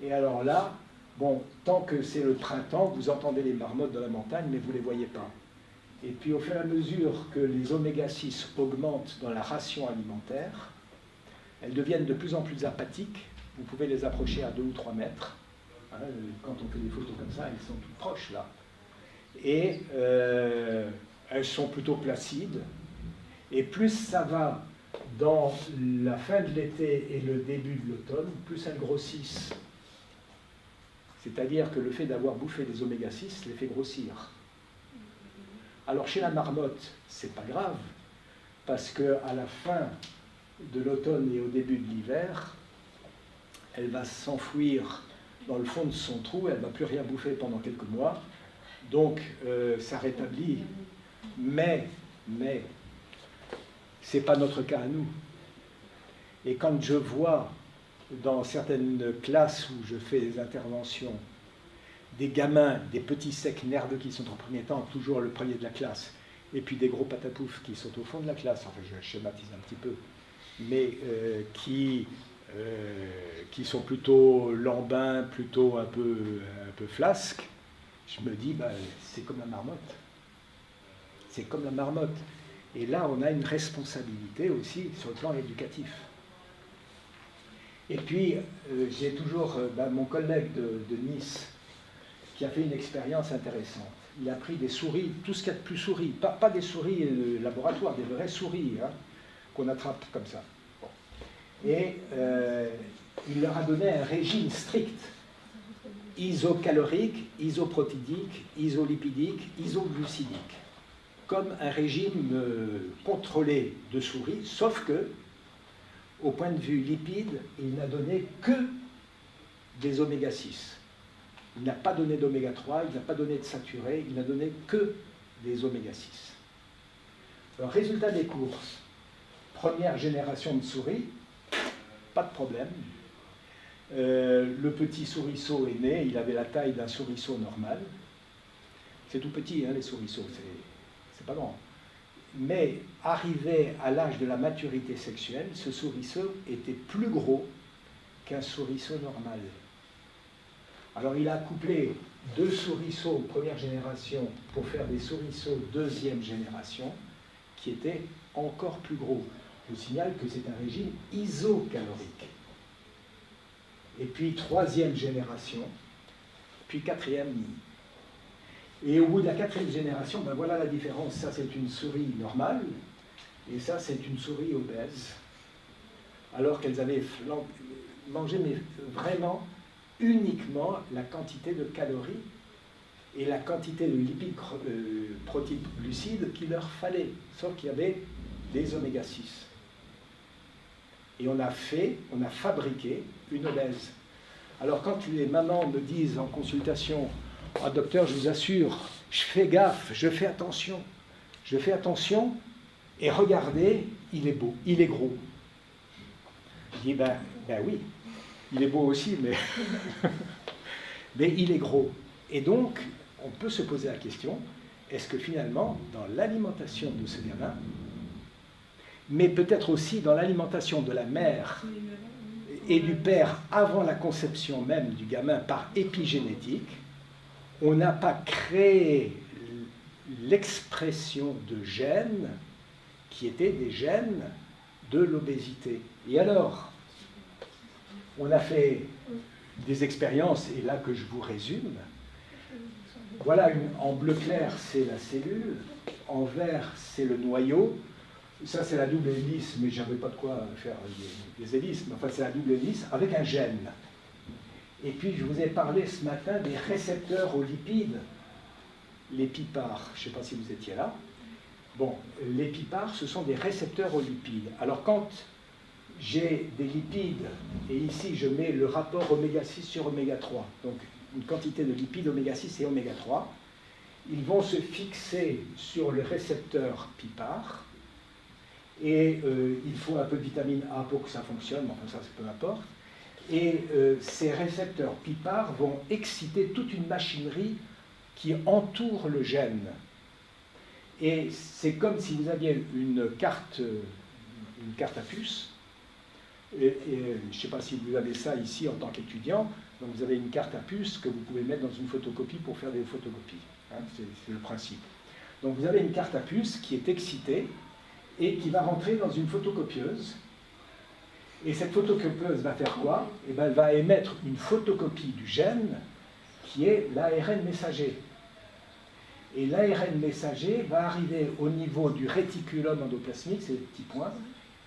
Et alors là, bon, tant que c'est le printemps, vous entendez les marmottes dans la montagne, mais vous ne les voyez pas. Et puis au fur et à mesure que les oméga 6 augmentent dans la ration alimentaire, elles deviennent de plus en plus apathiques. Vous pouvez les approcher à 2 ou 3 mètres. Hein, quand on fait des photos comme ça, elles sont toutes proches là. Et elles sont plutôt placides. Et plus ça va dans la fin de l'été et le début de l'automne, plus elles grossissent. C'est-à-dire que le fait d'avoir bouffé des oméga 6 les fait grossir. Alors chez la marmotte, c'est pas grave, parce qu'à la fin de l'automne et au début de l'hiver, elle va s'enfouir dans le fond de son trou, elle ne va plus rien bouffer pendant quelques mois, donc ça rétablit. Mais ce n'est pas notre cas à nous. Et quand je vois dans certaines classes où je fais des interventions, des gamins, des petits secs nerveux qui sont en premier temps toujours le premier de la classe, et puis des gros patapoufs qui sont au fond de la classe, enfin je schématise un petit peu, mais qui sont plutôt lambins, plutôt un peu flasques, je me dis, c'est comme la marmotte. C'est comme la marmotte. Et là, on a une responsabilité aussi sur le plan éducatif. Et puis, j'ai toujours mon collègue de Nice qui a fait une expérience intéressante. Il a pris des souris, tout ce qu'il y a de plus souris, pas des souris laboratoire, des vraies souris, hein, qu'on attrape comme ça. Bon. Et il leur a donné un régime strict, isocalorique, isoprotidique, isolipidique, isoglucidique, comme un régime contrôlé de souris, sauf que, au point de vue lipide, il n'a donné que des oméga 6. Il n'a pas donné d'oméga 3, il n'a pas donné de saturé, il n'a donné que des oméga 6. Alors, résultat des courses, première génération de souris, pas de problème. Le petit souriceau est né, il avait la taille d'un souriceau normal. C'est tout petit, hein, les souriceaux, c'est pas grand. Mais arrivé à l'âge de la maturité sexuelle, ce souriceau était plus gros qu'un souriceau normal. Alors il a couplé 2 souriceaux première génération pour faire des souriceaux deuxième génération qui étaient encore plus gros. Je vous signale que c'est un régime isocalorique. Et puis 3e génération, puis 4e. Et au bout de la 4e génération, voilà la différence. Ça, c'est une souris normale, et ça, c'est une souris obèse. Alors qu'elles avaient mangé, mais vraiment, uniquement la quantité de calories et la quantité de lipides, protéines, glucides qu'il leur fallait. Sauf qu'il y avait des oméga 6. Et on a fabriqué une obèse. Alors quand les mamans me disent en consultation, « Ah, docteur, je vous assure, je fais gaffe, je fais attention, et regardez, il est beau, il est gros. » Je dis, ben oui, il est beau aussi, mais il est gros. Et donc, on peut se poser la question, est-ce que finalement, dans l'alimentation de ce gamin, mais peut-être aussi dans l'alimentation de la mère et du père avant la conception même du gamin par épigénétique, on n'a pas créé l'expression de gènes qui étaient des gènes de l'obésité. Et alors, on a fait des expériences, et là que je vous résume. Voilà, en bleu clair, c'est la cellule, en vert, c'est le noyau. Ça, c'est la double hélice, mais je n'avais pas de quoi faire des hélices, mais enfin, c'est la double hélice avec un gène. Et puis, je vous ai parlé ce matin des récepteurs aux lipides, les pipards. Je ne sais pas si vous étiez là. Bon, les PIPAR, ce sont des récepteurs aux lipides. Alors quand j'ai des lipides, et ici je mets le rapport oméga 6 sur oméga 3, donc une quantité de lipides oméga 6 et oméga 3, ils vont se fixer sur le récepteur PIPAR, et il faut un peu de vitamine A pour que ça fonctionne, mais enfin ça peu importe. Et ces récepteurs PIPAR vont exciter toute une machinerie qui entoure le gène. Et c'est comme si vous aviez une carte à puce. Et je ne sais pas si vous avez ça ici en tant qu'étudiant. Donc vous avez une carte à puce que vous pouvez mettre dans une photocopie pour faire des photocopies. Hein, c'est le principe. Donc vous avez une carte à puce qui est excitée et qui va rentrer dans une photocopieuse. Et cette photocopieuse va faire quoi? Eh bien, elle va émettre une photocopie du gène qui est l'ARN messager. Et l'ARN messager va arriver au niveau du réticulum endoplasmique, c'est les petits points,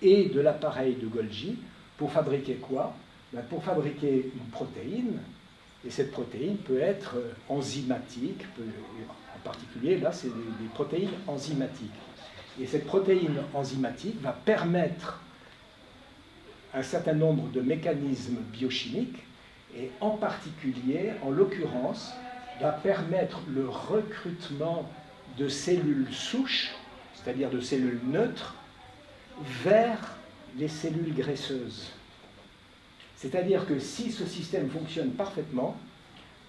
et de l'appareil de Golgi pour fabriquer quoi? Ben, pour fabriquer une protéine. Et cette protéine peut être enzymatique, en particulier, là, c'est des protéines enzymatiques. Et cette protéine enzymatique va permettre un certain nombre de mécanismes biochimiques, et en particulier, en l'occurrence, va permettre le recrutement de cellules souches, c'est-à-dire de cellules neutres, vers les cellules graisseuses. C'est-à-dire que si ce système fonctionne parfaitement,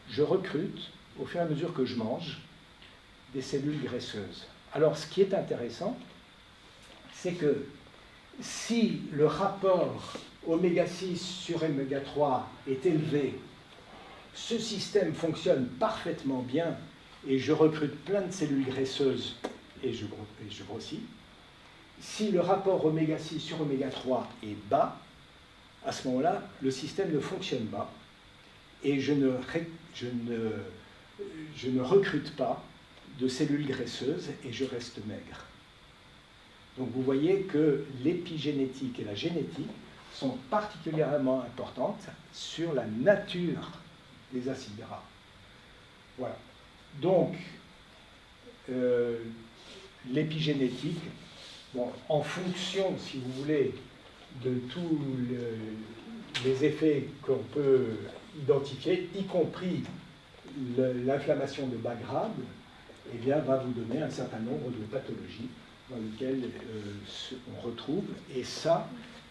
je recrute, au fur et à mesure que je mange, des cellules graisseuses. Alors, ce qui est intéressant, c'est que si le rapport oméga 6 sur oméga 3 est élevé, ce système fonctionne parfaitement bien et je recrute plein de cellules graisseuses et je grossis. Si le rapport oméga 6 sur oméga 3 est bas, à ce moment-là, le système ne fonctionne pas et je ne recrute pas de cellules graisseuses et je reste maigre. Donc vous voyez que l'épigénétique et la génétique sont particulièrement importantes sur la nature des acides gras. Voilà. Donc, l'épigénétique, bon, en fonction, si vous voulez, de tous les effets qu'on peut identifier, y compris l'inflammation de bas grade, eh bien, va vous donner un certain nombre de pathologies dans lesquelles on retrouve. Et ça,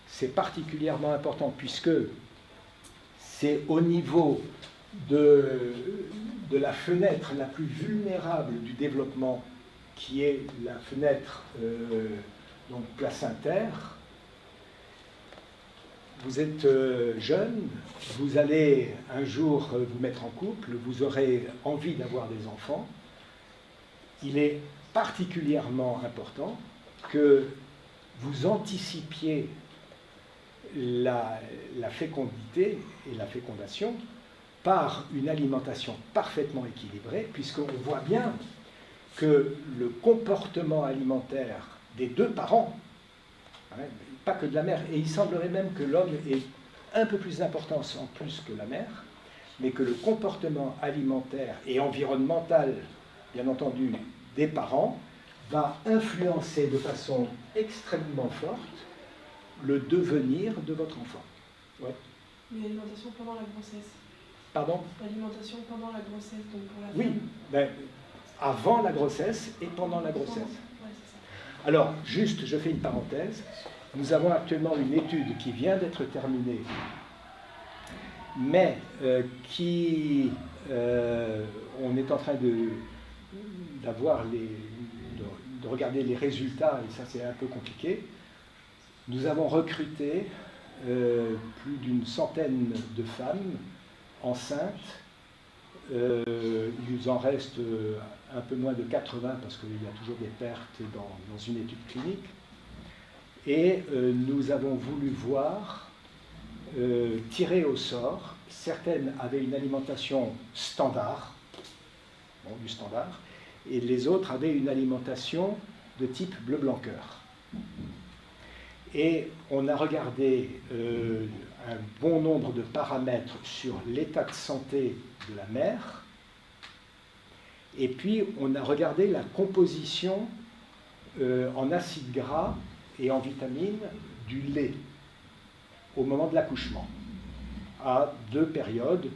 c'est particulièrement important, puisque c'est au niveau de la fenêtre la plus vulnérable du développement, qui est la fenêtre donc placentaire. Vous êtes jeune, vous allez un jour vous mettre en couple, vous aurez envie d'avoir des enfants. Il est particulièrement important que vous anticipiez la fécondité et la fécondation par une alimentation parfaitement équilibrée, puisqu'on voit bien que le comportement alimentaire des deux parents, hein, pas que de la mère, et il semblerait même que l'homme ait un peu plus d'importance en plus que la mère, mais que le comportement alimentaire et environnemental, bien entendu, des parents, va influencer de façon extrêmement forte le devenir de votre enfant. Ouais. Mais l'alimentation pendant la grossesse. Pardon? L'alimentation pendant la grossesse, donc pour la oui, ben, avant la grossesse et pendant la grossesse. Ouais, c'est ça. Alors, juste, je fais une parenthèse. Nous avons actuellement une étude qui vient d'être terminée, mais on est en train de regarder les résultats, et ça c'est un peu compliqué. Nous avons recruté plus d'une centaine de femmes enceintes. Il en reste un peu moins de 80 parce qu'il y a toujours des pertes dans une étude clinique. Et nous avons voulu voir, tirer au sort, certaines avaient une alimentation standard, bon, du standard, et les autres avaient une alimentation de type bleu-blanc-cœur. Et on a regardé un bon nombre de paramètres sur l'état de santé de la mère, et puis on a regardé la composition en acides gras et en vitamines du lait au moment de l'accouchement, à 2 périodes,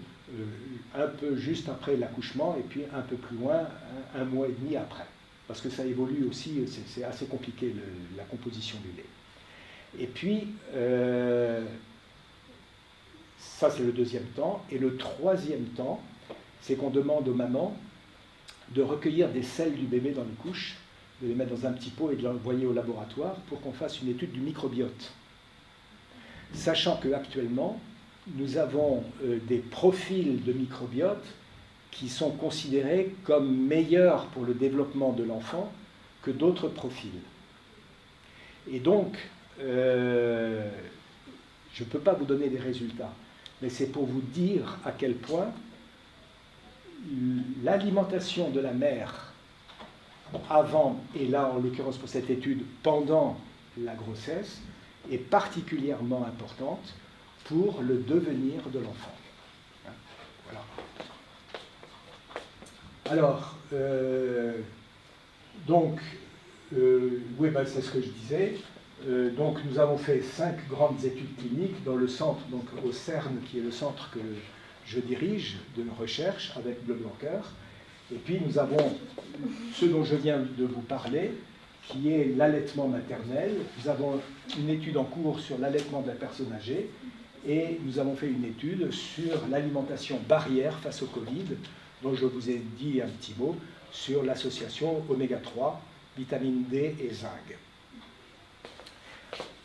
un peu juste après l'accouchement et puis un peu plus loin, un mois et demi après. Parce que ça évolue aussi, c'est assez compliqué la composition du lait. Et puis, ça c'est le deuxième temps. Et le troisième temps, c'est qu'on demande aux mamans de recueillir des selles du bébé dans les couches, de les mettre dans un petit pot et de l'envoyer au laboratoire pour qu'on fasse une étude du microbiote. Sachant qu'actuellement, nous avons des profils de microbiote qui sont considérés comme meilleurs pour le développement de l'enfant que d'autres profils. Et donc, je ne peux pas vous donner des résultats, mais c'est pour vous dire à quel point l'alimentation de la mère avant, et là en l'occurrence pour cette étude, pendant la grossesse, est particulièrement importante pour le devenir de l'enfant. Voilà. Alors, oui, ben, c'est ce que je disais. Donc, nous avons fait 5 grandes études cliniques dans le centre, donc au CERN, qui est le centre que je dirige de recherche avec Bleu Blanquer. Et puis, nous avons ce dont je viens de vous parler, qui est l'allaitement maternel. Nous avons une étude en cours sur l'allaitement de la personne âgée. Et nous avons fait une étude sur l'alimentation barrière face au Covid, dont je vous ai dit un petit mot, sur l'association oméga 3, vitamine D et zinc.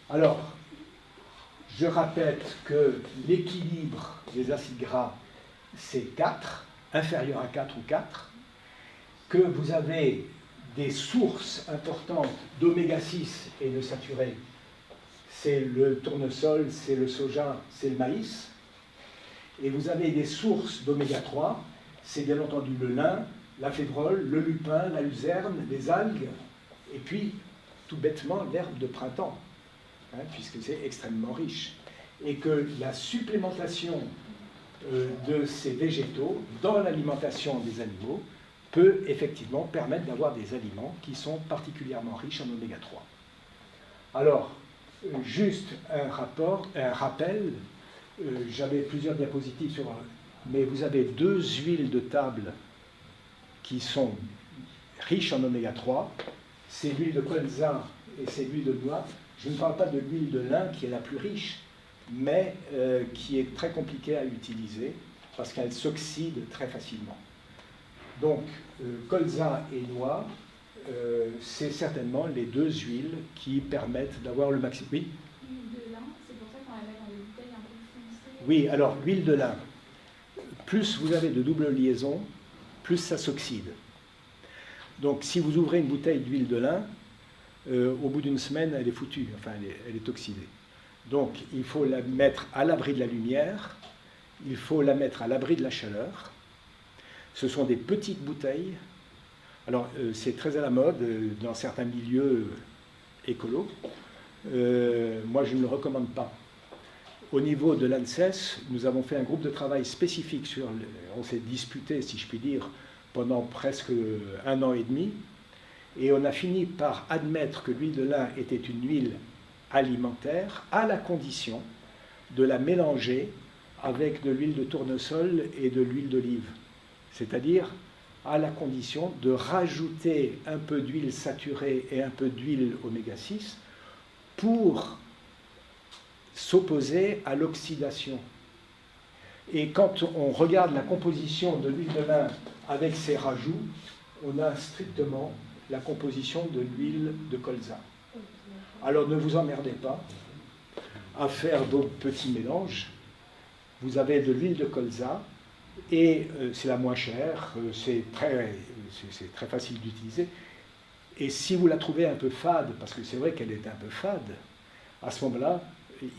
Alors, je répète que l'équilibre des acides gras, c'est 4, inférieur à 4 ou 4, que vous avez des sources importantes d'oméga 6 et de saturés, c'est le tournesol, c'est le soja, c'est le maïs. Et vous avez des sources d'oméga 3, c'est bien entendu le lin, la févrole, le lupin, la luzerne, les algues, et puis, tout bêtement, l'herbe de printemps, puisque c'est extrêmement riche. Et que la supplémentation de ces végétaux dans l'alimentation des animaux peut effectivement permettre d'avoir des aliments qui sont particulièrement riches en oméga 3. Alors, juste un rappel, j'avais plusieurs diapositives mais vous avez 2 huiles de table qui sont riches en oméga 3, c'est l'huile de colza et c'est l'huile de noix. Je ne parle pas de l'huile de lin qui est la plus riche, mais qui est très compliquée à utiliser parce qu'elle s'oxyde très facilement. Donc, colza et noix, c'est certainement les 2 huiles qui permettent d'avoir le maximum. Oui. L'huile de lin, c'est pour ça qu'on la met dans des bouteilles un peu foncées. Oui, alors l'huile de lin, plus vous avez de double liaison, plus ça s'oxyde. Donc si vous ouvrez une bouteille d'huile de lin, au bout d'une semaine, elle est foutue, enfin elle est oxydée. Donc il faut la mettre à l'abri de la lumière, il faut la mettre à l'abri de la chaleur. Ce sont des petites bouteilles. Alors, c'est très à la mode dans certains milieux écolos. Moi, je ne le recommande pas. Au niveau de l'ANSES, nous avons fait un groupe de travail spécifique sur... On s'est disputé, si je puis dire, pendant presque 1 an et demi. Et on a fini par admettre que l'huile de lin était une huile alimentaire à la condition de la mélanger avec de l'huile de tournesol et de l'huile d'olive. C'est-à-dire à la condition de rajouter un peu d'huile saturée et un peu d'huile oméga 6 pour s'opposer à l'oxydation. Et quand on regarde la composition de l'huile de lin avec ses rajouts, on a strictement la composition de l'huile de colza. Alors ne vous emmerdez pas à faire vos petits mélanges. Vous avez de l'huile de colza, et c'est la moins chère, c'est très facile d'utiliser. Et si vous la trouvez un peu fade, parce que c'est vrai qu'elle est un peu fade, à ce moment-là,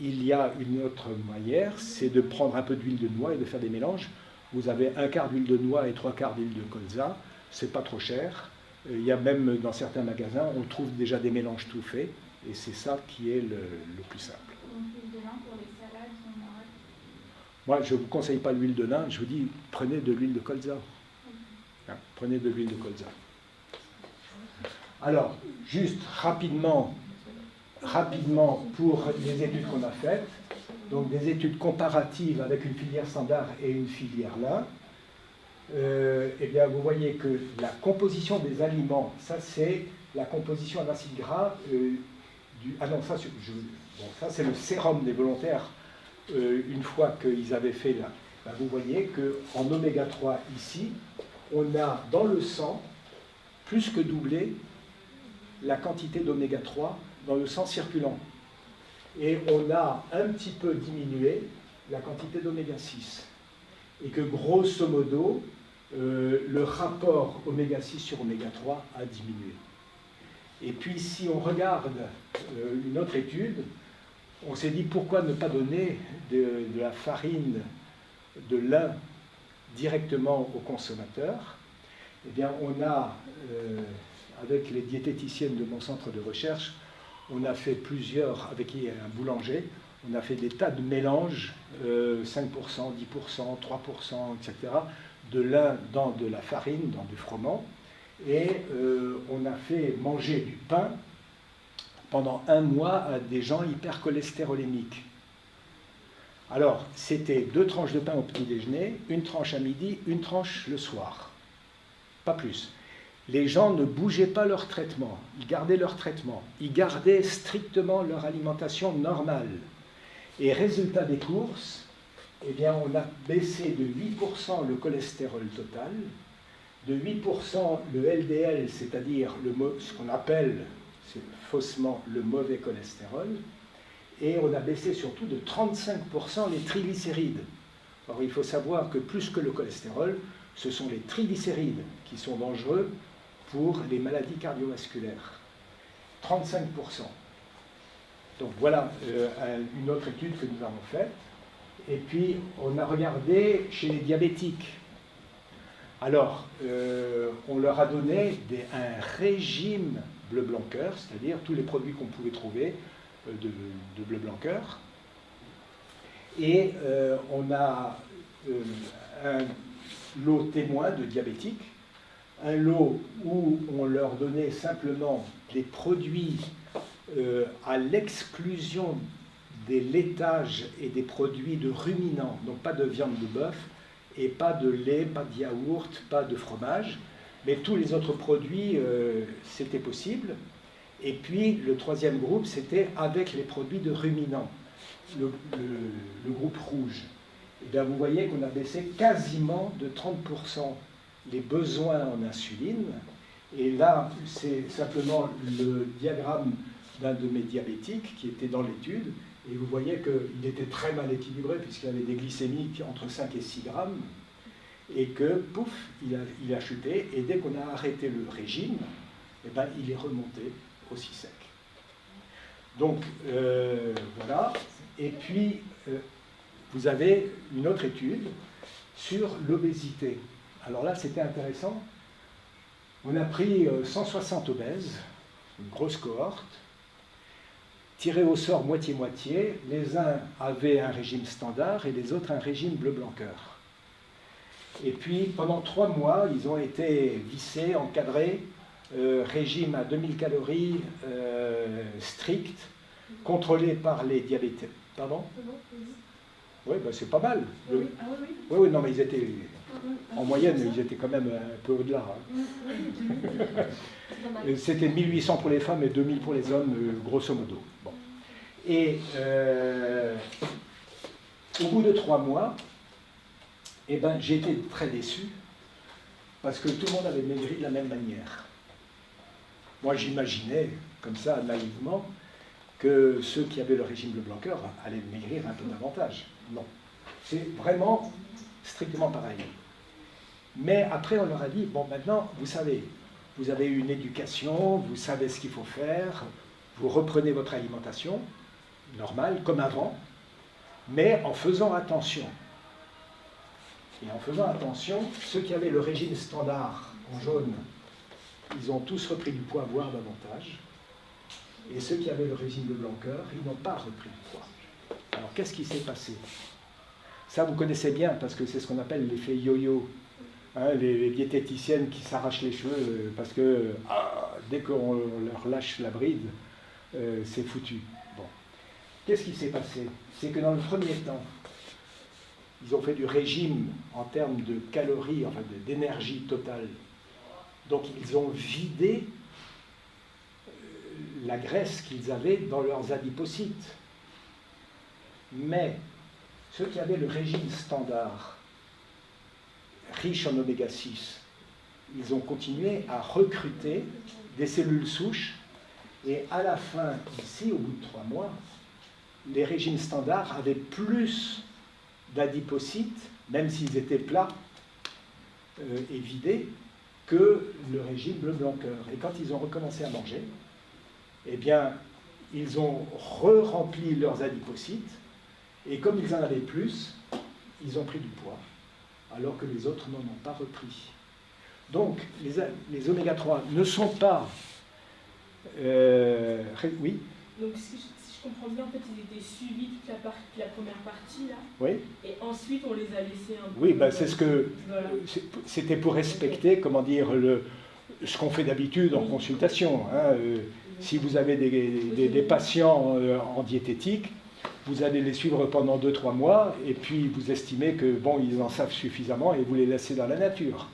il y a une autre manière, c'est de prendre un peu d'huile de noix et de faire des mélanges. Vous avez 1/4 d'huile de noix et 3/4 d'huile de colza, c'est pas trop cher. Il y a même dans certains magasins, on trouve déjà des mélanges tout faits, et c'est ça qui est le plus simple. Donc l'huile de lin pour les salades, on arrête. Moi, je ne vous conseille pas l'huile de lin, je vous dis, prenez de l'huile de colza. Hein, prenez de l'huile de colza. Alors, juste rapidement pour les études qu'on a faites, donc des études comparatives avec une filière standard et une filière lin, eh bien, vous voyez que la composition des aliments, ça c'est la composition en acides gras ah non, ça c'est le sérum des volontaires une fois qu'ils avaient fait là. Ben, vous voyez qu'en oméga 3 ici, on a dans le sang plus que doublé la quantité d'oméga 3 dans le sang circulant. Et on a un petit peu diminué la quantité d'oméga 6. Et que grosso modo, le rapport oméga 6 sur oméga 3 a diminué. Et puis si on regarde une autre étude, on s'est dit pourquoi ne pas donner de la farine de lin directement au consommateur. Eh bien on a, avec les diététiciennes de mon centre de recherche, on a fait avec un boulanger, on a fait des tas de mélanges, 5%, 10%, 3%, etc., de lin dans de la farine, dans du froment, et on a fait manger du pain pendant 1 mois à des gens hypercholestérolémiques. Alors, c'était 2 tranches de pain au petit déjeuner, 1 tranche à midi, 1 tranche le soir. Pas plus. Les gens ne bougeaient pas leur traitement, ils gardaient leur traitement, ils gardaient strictement leur alimentation normale. Et résultat des courses, eh bien, on a baissé de 8% le cholestérol total, de 8% le LDL, c'est-à-dire ce qu'on appelle faussement le mauvais cholestérol, et on a baissé surtout de 35% les triglycérides. Alors il faut savoir que plus que le cholestérol, ce sont les triglycérides qui sont dangereux pour les maladies cardiovasculaires. 35%. Donc voilà une autre étude que nous avons faite. Et puis on a regardé chez les diabétiques. Alors, on leur a donné un régime bleu blanc cœur, c'est-à-dire tous les produits qu'on pouvait trouver de bleu blanc cœur. Et on a un lot témoin de diabétiques, un lot où on leur donnait simplement des produits à l'exclusion des laitages et des produits de ruminants, donc pas de viande de bœuf, et pas de lait, pas de yaourt, pas de fromage, mais tous les autres produits, c'était possible. Et puis le troisième groupe, c'était avec les produits de ruminants, le groupe rouge. Et bien, vous voyez qu'on a baissé quasiment de 30% les besoins en insuline. Et là, c'est simplement le diagramme d'un de mes diabétiques qui était dans l'étude. Et vous voyez qu'il était très mal équilibré puisqu'il avait des glycémies entre 5 et 6 grammes. Et que, pouf, il a chuté. Et dès qu'on a arrêté le régime, eh ben, il est remonté aussi sec. Donc, voilà. Et puis, vous avez une autre étude sur l'obésité. Alors là, c'était intéressant. On a pris 160 obèses, une grosse cohorte, tirés au sort moitié-moitié. Les uns avaient un régime standard et les autres un régime bleu-blanc-cœur. Et puis, pendant 3 mois, ils ont été vissés, encadrés, régime à 2000 calories strict, contrôlé par les diabétiques. Pardon ? Oui, ben c'est pas mal. Oui, oui, non, mais ils étaient, en moyenne, ils étaient quand même un peu au-delà. Hein. C'était 1800 pour les femmes et 2000 pour les hommes, grosso modo. Bon. Et au bout de 3 mois, eh ben, j'ai été très déçu parce que tout le monde avait maigri de la même manière. Moi, j'imaginais, comme ça, naïvement, que ceux qui avaient le régime bleu blanc cœur allaient maigrir un peu davantage. Non. C'est vraiment strictement pareil. Mais après, on leur a dit, bon, maintenant, vous savez, vous avez eu une éducation, vous savez ce qu'il faut faire, vous reprenez votre alimentation, normale, comme avant, mais en faisant attention. Et en faisant attention, ceux qui avaient le régime standard en jaune, ils ont tous repris du poids, voire davantage. Et ceux qui avaient le régime bleu blanc cœur, ils n'ont pas repris du poids. Alors qu'est-ce qui s'est passé? Ça, vous connaissez bien, parce que c'est ce qu'on appelle l'effet yo-yo. Hein, les diététiciennes qui s'arrachent les cheveux parce que dès qu'on leur lâche la bride, c'est foutu. Bon. Qu'est-ce qui s'est passé? C'est que dans le premier temps, ils ont fait du régime en termes de calories, enfin d'énergie totale. Donc ils ont vidé la graisse qu'ils avaient dans leurs adipocytes. Mais ceux qui avaient le régime standard, riche en oméga 6, ils ont continué à recruter des cellules souches et à la fin, ici, au bout de 3 mois, les régimes standards avaient plus d'adipocytes, même s'ils étaient plats et vidés, que le régime bleu-blanc-cœur. Et quand ils ont recommencé à manger, eh bien, ils ont re-rempli leurs adipocytes, et comme ils en avaient plus, ils ont pris du poids, alors que les autres n'en ont pas repris. Donc, les oméga 3 ne sont pas... oui. Donc, si je comprends bien, en fait, ils étaient suivis toute la première partie, là. Oui. Et ensuite, on les a laissés un peu... Oui, ben, c'est ce que... Voilà. C'était pour respecter, comment dire, ce qu'on fait d'habitude en consultation. Hein. Si vous avez des patients en diététique, vous allez les suivre pendant 2-3 mois, et puis vous estimez que, bon, ils en savent suffisamment, et vous les laissez dans la nature.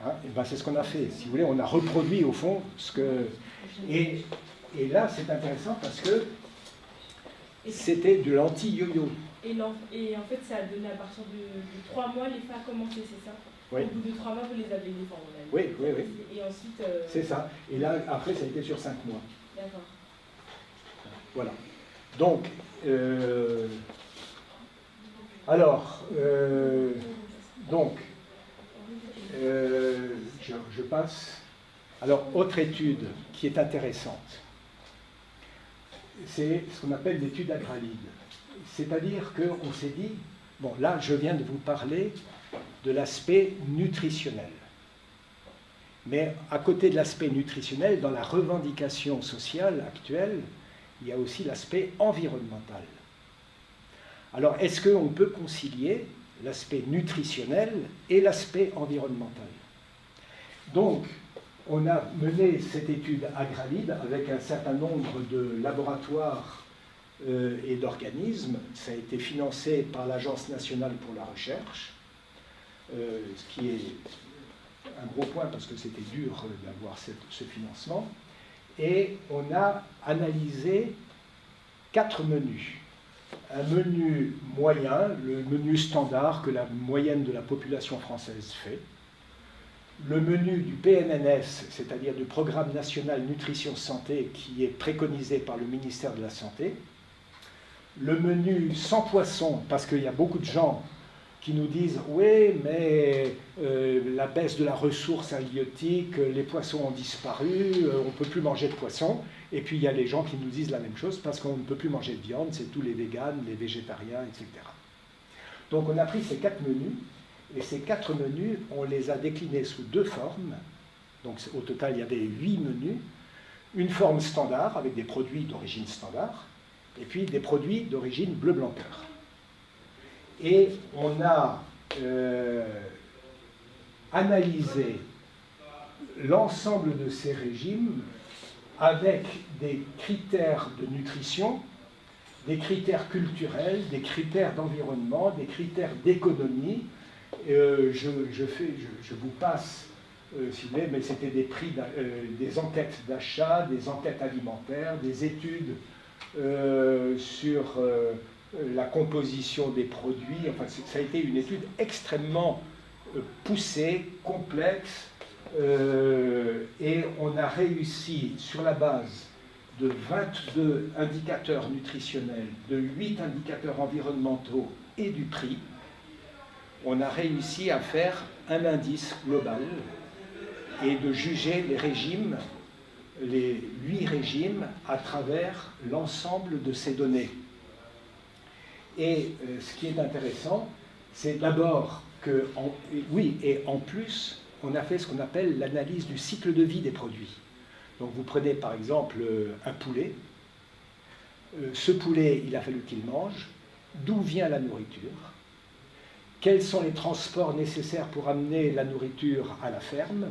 Hein. Et ben, c'est ce qu'on a fait. Si vous voulez, on a reproduit, au fond, ce que... Et là, c'est intéressant parce que c'était de l'anti-yo-yo. Et en fait, ça a donné à partir de 3 mois, l'effet a commencé, c'est ça? Oui. Au bout de 3 mois, vous les avez mis. Oui. Et ensuite... C'est ça. Et là, après, ça a été sur 5 mois. D'accord. Voilà. Donc, alors, je passe. Alors, autre étude qui est intéressante, c'est ce qu'on appelle l'étude agralide. C'est-à-dire qu'on s'est dit, bon, là, je viens de vous parler de l'aspect nutritionnel. Mais à côté de l'aspect nutritionnel, dans la revendication sociale actuelle, il y a aussi l'aspect environnemental. Alors, est-ce qu'on peut concilier l'aspect nutritionnel et l'aspect environnemental? Donc, on a mené cette étude agralide avec un certain nombre de laboratoires et d'organismes. Ça a été financé par l'Agence nationale pour la recherche, ce qui est un gros point parce que c'était dur d'avoir ce financement. Et on a analysé 4 menus. Un menu moyen, le menu standard que la moyenne de la population française fait. Le menu du PNNS, c'est-à-dire du Programme national nutrition santé, qui est préconisé par le ministère de la Santé. Le menu sans poisson, parce qu'il y a beaucoup de gens qui nous disent « Oui, mais la baisse de la ressource halieutique, les poissons ont disparu, on ne peut plus manger de poisson. » Et puis il y a les gens qui nous disent la même chose, parce qu'on ne peut plus manger de viande, c'est tous les véganes, les végétariens, etc. Donc on a pris ces 4 menus, et ces 4 menus, on les a déclinés sous 2 formes. Donc au total, il y avait 8 menus. Une forme standard, avec des produits d'origine standard, et puis des produits d'origine bleu-blanc-cœur. Et on a analysé l'ensemble de ces régimes avec des critères de nutrition, des critères culturels, des critères d'environnement, des critères d'économie. Je vous passe, si vous voulez, mais c'était des prix, des enquêtes d'achat, des enquêtes alimentaires, des études sur la composition des produits. Enfin, ça a été une étude extrêmement poussée, complexe, et on a réussi, sur la base de 22 indicateurs nutritionnels, de 8 indicateurs environnementaux et du prix, on a réussi à faire un indice global et de juger les régimes, les 8 régimes, à travers l'ensemble de ces données. Et ce qui est intéressant, c'est d'abord que, oui, et en plus, on a fait ce qu'on appelle l'analyse du cycle de vie des produits. Donc vous prenez par exemple un poulet, ce poulet, il a fallu qu'il mange, d'où vient la nourriture, quels sont les transports nécessaires pour amener la nourriture à la ferme,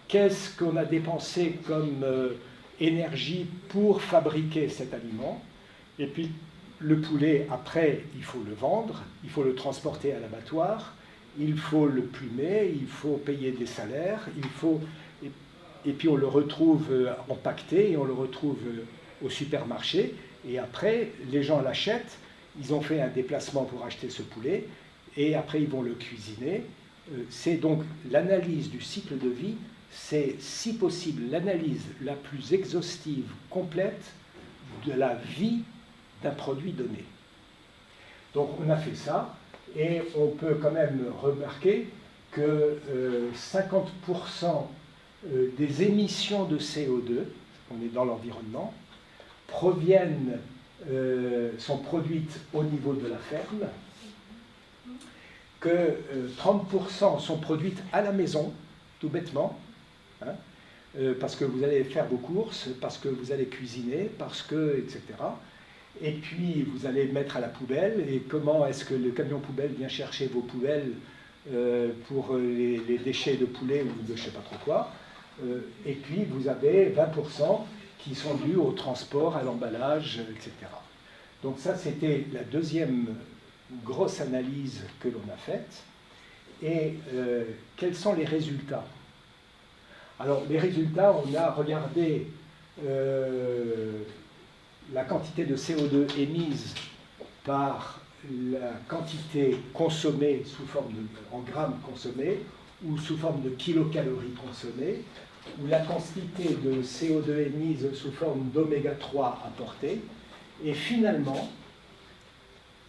qu'est-ce qu'on a dépensé comme énergie pour fabriquer cet aliment, et puis le poulet, après, il faut le vendre, il faut le transporter à l'abattoir, il faut le plumer, il faut payer des salaires, et puis on le retrouve empaqueté, et on le retrouve au supermarché, et après, les gens l'achètent, ils ont fait un déplacement pour acheter ce poulet, et après ils vont le cuisiner. C'est donc l'analyse du cycle de vie, c'est si possible l'analyse la plus exhaustive, complète de la vie d'un produit donné. Donc on a fait ça, et on peut quand même remarquer que 50% des émissions de CO2, on est dans l'environnement, sont produites au niveau de la ferme, que 30% sont produites à la maison, tout bêtement, hein, parce que vous allez faire vos courses, parce que vous allez cuisiner, parce que, etc. Et puis vous allez mettre à la poubelle, et comment est-ce que le camion poubelle vient chercher vos poubelles pour les déchets de poulet ou de je ne sais pas trop quoi. Et puis vous avez 20% qui sont dus au transport, à l'emballage, etc. Donc ça, c'était la deuxième grosse analyse que l'on a faite. Et quels sont les résultats? Alors, les résultats, on a regardé la quantité de CO2 émise par la quantité consommée en grammes consommés ou sous forme de kilocalories consommées, ou la quantité de CO2 émise sous forme d'oméga 3 apportée. Et finalement,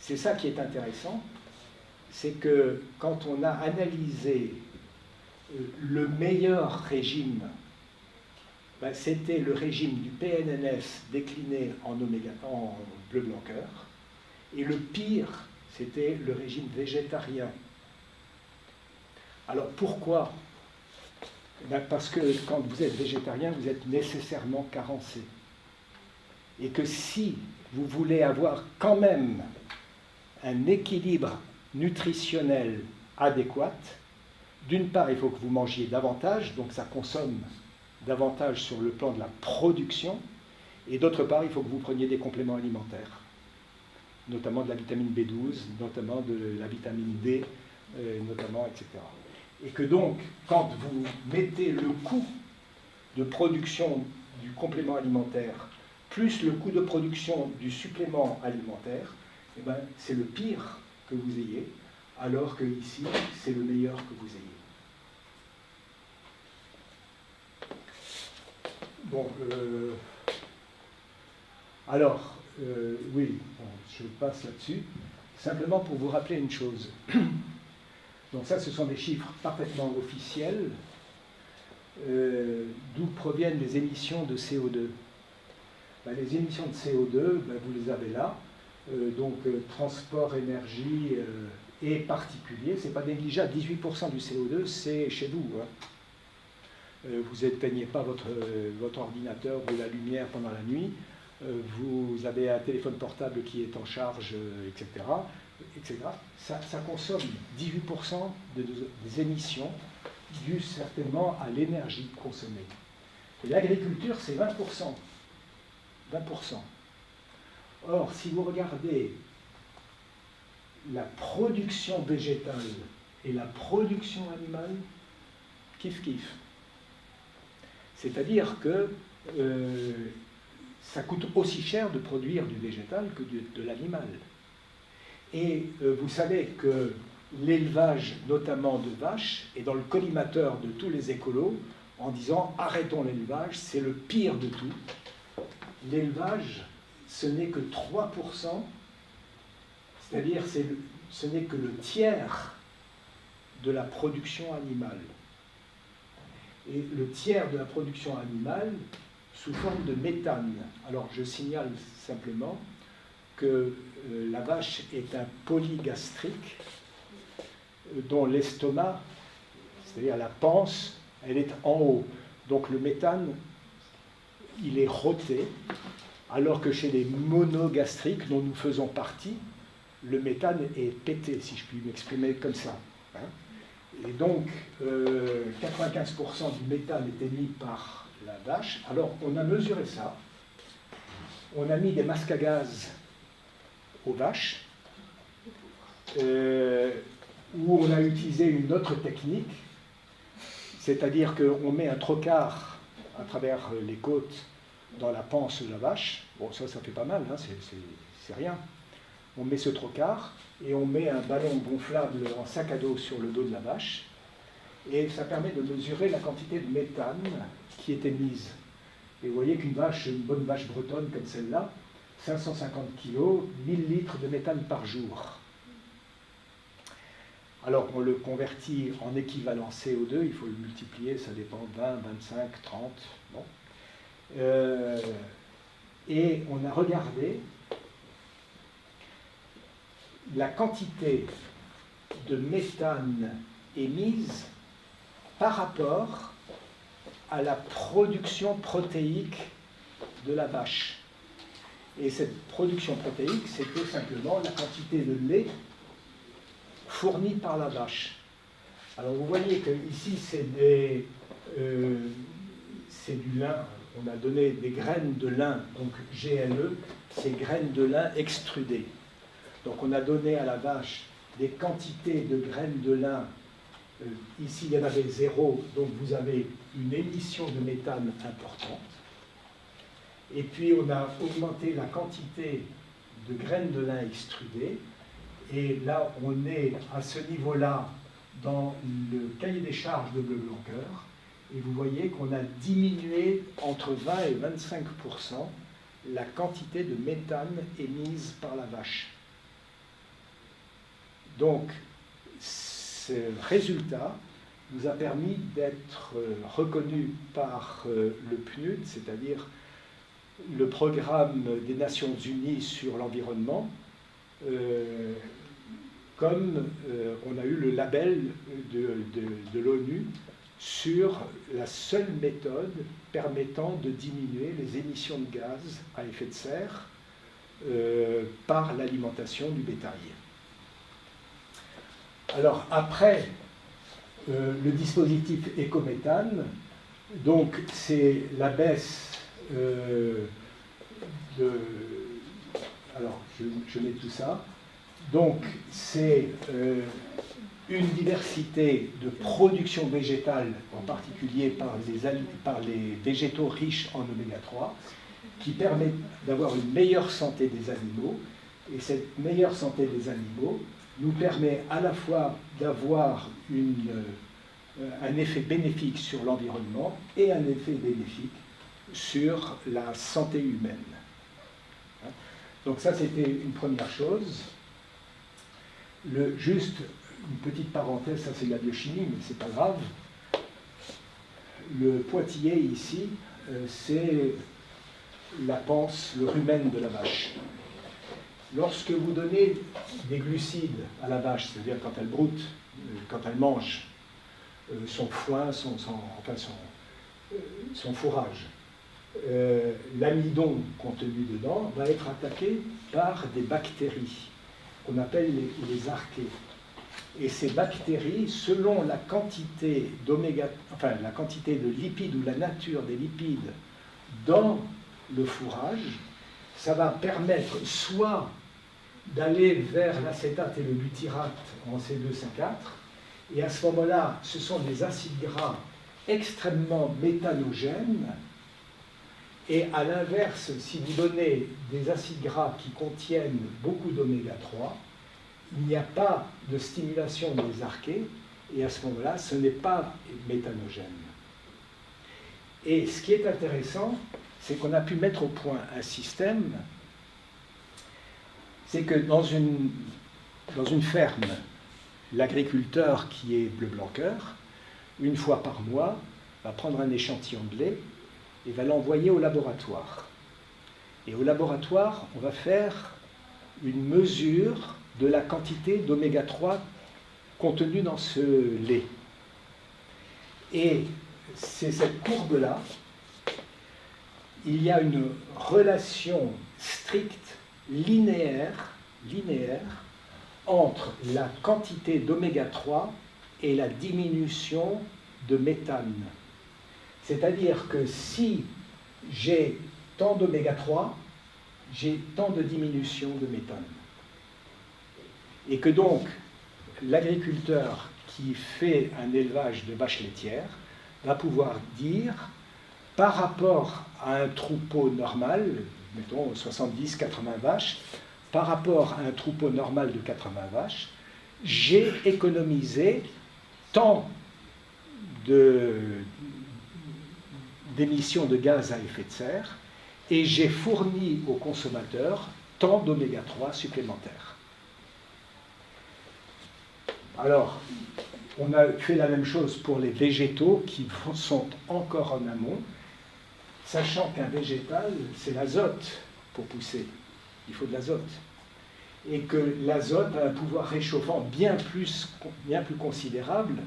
c'est ça qui est intéressant, c'est que quand on a analysé le meilleur régime, c'était le régime du PNNS décliné en bleu blanc cœur, et le pire, c'était le régime végétarien. Alors pourquoi? Parce que quand vous êtes végétarien, vous êtes nécessairement carencé. Et que si vous voulez avoir quand même un équilibre nutritionnel adéquat, d'une part, il faut que vous mangiez davantage, donc ça consomme davantage sur le plan de la production, et d'autre part, il faut que vous preniez des compléments alimentaires, notamment de la vitamine B12, notamment de la vitamine D, notamment, etc. Et que donc, quand vous mettez le coût de production du complément alimentaire plus le coût de production du supplément alimentaire, eh ben, c'est le pire que vous ayez, alors que ici, c'est le meilleur que vous ayez. Bon, alors, oui, bon, je passe là-dessus. Simplement pour vous rappeler une chose. Donc ça, ce sont des chiffres parfaitement officiels, d'où proviennent les émissions de CO2. Les émissions de CO2, vous les avez là. Donc transport, énergie et particulier, c'est pas négligeable. 18% du CO2, c'est chez vous. Hein. Vous n'éteignez pas votre ordinateur ou la lumière pendant la nuit. Vous avez un téléphone portable qui est en charge, etc. etc. Ça consomme 18% des émissions dues certainement à l'énergie consommée. Et l'agriculture, c'est 20%. 20%. Or, si vous regardez la production végétale et la production animale, kiff-kiff. C'est-à-dire que ça coûte aussi cher de produire du végétal que de l'animal. Et vous savez que l'élevage, notamment de vaches, est dans le collimateur de tous les écolos en disant « arrêtons l'élevage, c'est le pire de tout ». L'élevage, ce n'est que 3%, c'est-à-dire ce n'est que le tiers de la production animale. Et le tiers de la production animale sous forme de méthane. Alors je signale simplement que la vache est un polygastrique dont l'estomac, c'est-à-dire la panse, elle est en haut. Donc le méthane, il est roté, alors que chez les monogastriques, dont nous faisons partie, le méthane est pété, si je puis m'exprimer comme ça. Hein. Et donc, 95% du méthane est émis par la vache. Alors, on a mesuré ça. On a mis des masques à gaz aux vaches, où on a utilisé une autre technique, c'est-à-dire qu'on met un trocard à travers les côtes dans la panse de la vache. Bon, ça fait pas mal, hein, c'est rien. On met ce trocard et on met un ballon gonflable en sac à dos sur le dos de la vache, et ça permet de mesurer la quantité de méthane qui est émise. Et vous voyez qu'une bonne vache bretonne comme celle-là, 550 kg, 1000 litres de méthane par jour. Alors, on le convertit en équivalent CO2, il faut le multiplier, ça dépend, 20, 25, 30, bon. Et on a regardé la quantité de méthane émise par rapport à la production protéique de la vache. Et cette production protéique, c'était simplement la quantité de lait fourni par la vache. Alors vous voyez que ici c'est du lin. On a donné des graines de lin, donc GLE, ces graines de lin extrudées. Donc on a donné à la vache des quantités de graines de lin. Ici il y en avait 0, donc vous avez une émission de méthane importante. Et puis on a augmenté la quantité de graines de lin extrudées. Et là, on est à ce niveau-là dans le cahier des charges de Bleu Blanc Cœur. Et vous voyez qu'on a diminué entre 20 et 25% la quantité de méthane émise par la vache. Donc, ce résultat nous a permis d'être reconnus par le PNUD, c'est-à-dire le Programme des Nations Unies sur l'environnement, comme on a eu le label de l'ONU sur la seule méthode permettant de diminuer les émissions de gaz à effet de serre par l'alimentation du bétail. Alors après le dispositif écométhane, donc c'est la baisse alors je mets tout ça. Donc, c'est une diversité de production végétale, en particulier par les végétaux riches en oméga 3, qui permet d'avoir une meilleure santé des animaux. Et cette meilleure santé des animaux nous permet à la fois d'avoir un effet bénéfique sur l'environnement et un effet bénéfique sur la santé humaine. Donc ça, c'était une première chose. Juste une petite parenthèse, ça c'est de la biochimie, mais c'est pas grave. Le pointillé ici, c'est la panse, le rumen de la vache. Lorsque vous donnez des glucides à la vache, c'est-à-dire quand elle broute, quand elle mange son foin, son fourrage, l'amidon contenu dedans va être attaqué par des bactéries qu'on appelle les archées. Et ces bactéries, selon la quantité la quantité de lipides ou la nature des lipides dans le fourrage, ça va permettre soit d'aller vers l'acétate et le butyrate en C2C4, et à ce moment-là, ce sont des acides gras extrêmement méthanogènes. Et à l'inverse, si vous donnez des acides gras qui contiennent beaucoup d'oméga 3, il n'y a pas de stimulation des archées, et à ce moment-là, ce n'est pas méthanogène. Et ce qui est intéressant, c'est qu'on a pu mettre au point un système, c'est que dans une ferme, l'agriculteur qui est Bleu Blanc Cœur, une fois par mois, va prendre un échantillon de lait et va l'envoyer au laboratoire. Et au laboratoire, on va faire une mesure de la quantité d'oméga 3 contenue dans ce lait. Et c'est cette courbe-là, il y a une relation stricte, linéaire entre la quantité d'oméga 3 et la diminution de méthane. C'est-à-dire que si j'ai tant d'oméga 3, j'ai tant de diminution de méthane. Et que donc, l'agriculteur qui fait un élevage de vaches laitières va pouvoir dire, par rapport à un troupeau normal, mettons 70-80 vaches, par rapport à un troupeau normal de 80 vaches, j'ai économisé tant d'émissions de gaz à effet de serre et j'ai fourni aux consommateurs tant d'oméga 3 supplémentaires. Alors, on a fait la même chose pour les végétaux qui sont encore en amont, sachant qu'un végétal, c'est l'azote pour pousser. Il faut de l'azote. Et que l'azote a un pouvoir réchauffant bien plus considérable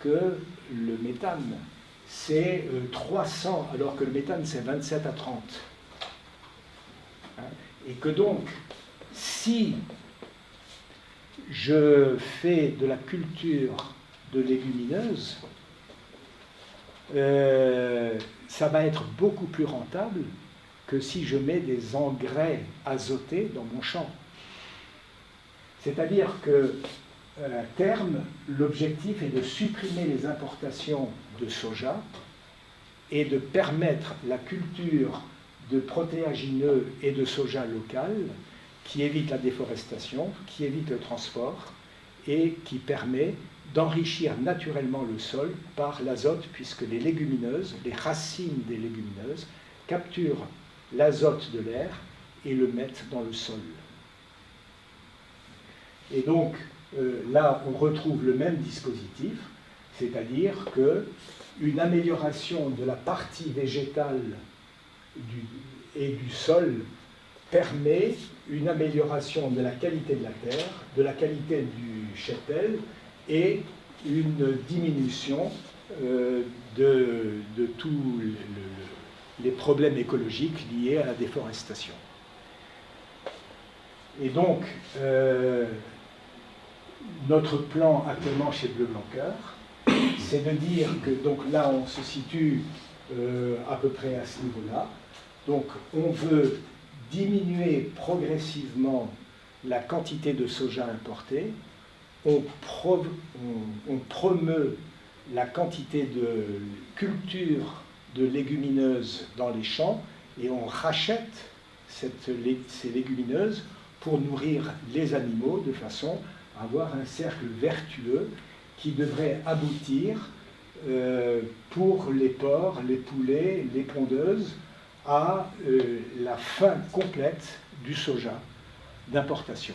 que le méthane. C'est 300, alors que le méthane, c'est 27 à 30. Et que donc, si je fais de la culture de légumineuses, ça va être beaucoup plus rentable que si je mets des engrais azotés dans mon champ. C'est-à-dire que, à terme, l'objectif est de supprimer les importations de soja et de permettre la culture de protéagineux et de soja local qui évite la déforestation, qui évite le transport et qui permet d'enrichir naturellement le sol par l'azote, puisque les légumineuses, les racines des légumineuses, capturent l'azote de l'air et le mettent dans le sol. Et donc, là, on retrouve le même dispositif, c'est-à-dire qu'une amélioration de la partie végétale et du sol permet une amélioration de la qualité de la terre, de la qualité du cheptel et une diminution de tous les problèmes écologiques liés à la déforestation. Et donc, notre plan actuellement chez Bleu Blanc Cœur, c'est de dire que, donc là on se situe à peu près à ce niveau-là, donc on veut diminuer progressivement la quantité de soja importé, on promeut la quantité de culture de légumineuses dans les champs et on rachète ces légumineuses pour nourrir les animaux de façon à avoir un cercle vertueux qui devrait aboutir pour les porcs, les poulets, les pondeuses à la fin complète du soja d'importation.